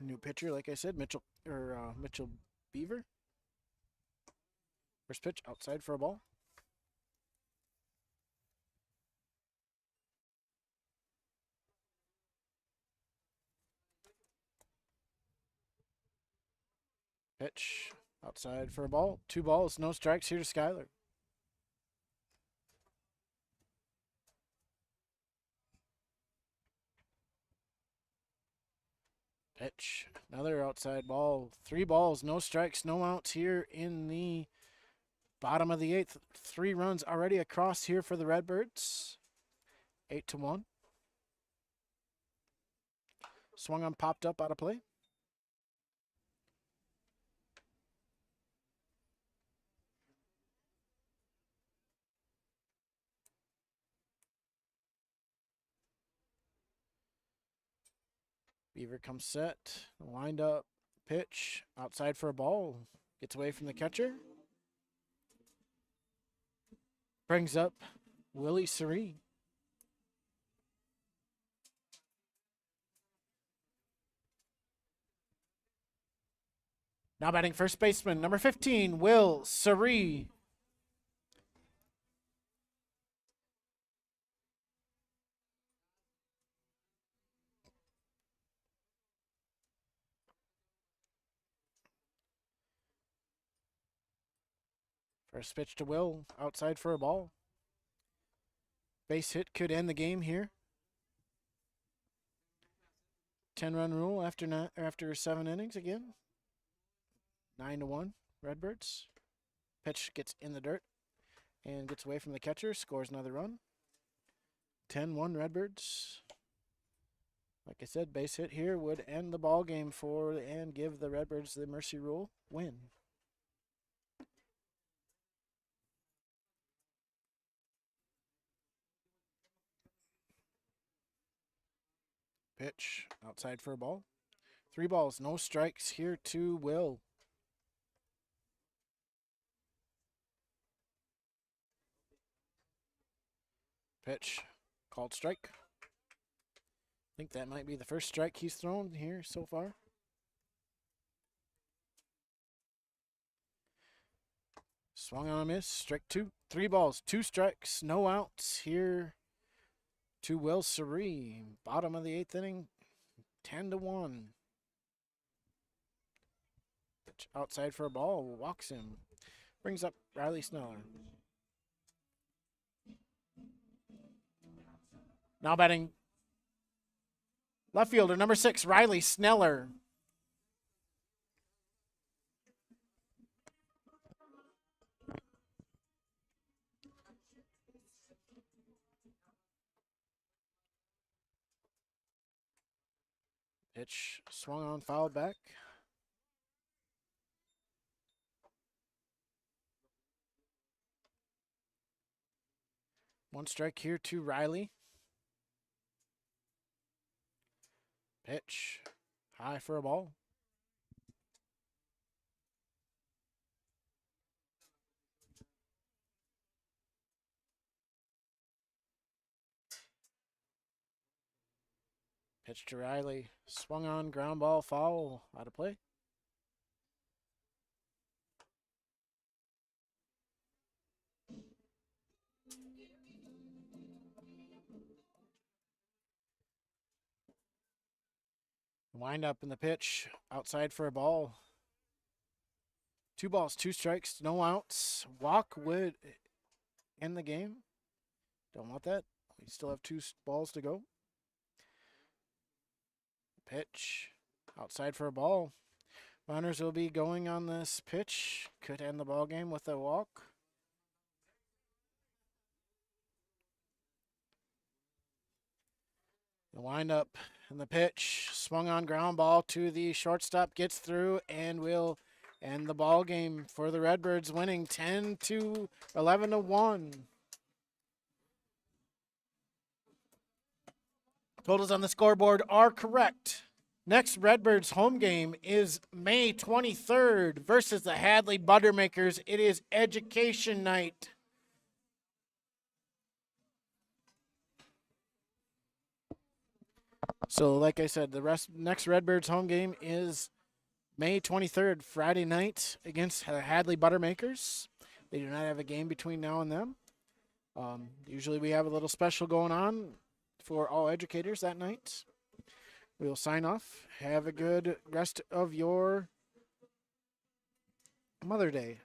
B: New pitcher, like I said, Mitchell Beaver. First pitch outside for a ball. Pitch outside for a ball. 2 balls, no strikes here to Skylar. Pitch, another outside ball. 3 balls, no strikes, no outs here in the bottom of the eighth. 3 runs already across here for the Redbirds. 8-1. Swung on, popped up, out of play. Beaver comes set, lined up, pitch, outside for a ball. Gets away from the catcher. Brings up Willie Serene. Now batting first baseman, number 15, Will Serene. First pitch to Will, outside for a ball. Base hit could end the game here. 10-run rule after 7 innings again. 9-1, Redbirds. Pitch gets in the dirt and gets away from the catcher, scores another run. 10-1, Redbirds. Like I said, base hit here would end the ball game and give the Redbirds the mercy rule win. Pitch outside for a ball. 3 balls, no strikes here to Will. Pitch called strike. I think that might be the first strike he's thrown here so far. Swung on a miss, strike 2. 3 balls, 2 strikes, no outs here to Will Surrey. Bottom of the 8th inning, 10-1. Pitch outside for a ball, walks him. Brings up Riley Sneller. Now batting left fielder, number 6, Riley Sneller. Pitch swung on, fouled back. One strike here to Riley. Pitch high for a ball. Pitch to Riley. Swung on, ground ball, foul, out of play. Wind up in the pitch, outside for a ball. 2 balls, 2 strikes, no outs. Walk would end the game. Don't want that. We still have 2 balls to go. Pitch outside for a ball. Runners will be going on this pitch. Could end the ball game with a walk. The windup and the pitch. Swung on, ground ball to the shortstop. Gets through and will end the ball game for the Redbirds, winning 10-11-1. Totals on the scoreboard are correct. Next Redbirds home game is May 23rd versus the Hadley Buttermakers. It is education night. So like I said, the next Redbirds home game is May 23rd, Friday night against the Hadley Buttermakers. They do not have a game between now and then. Usually we have a little special going on for all educators that night. We will sign off. Have a good rest of your Mother Day.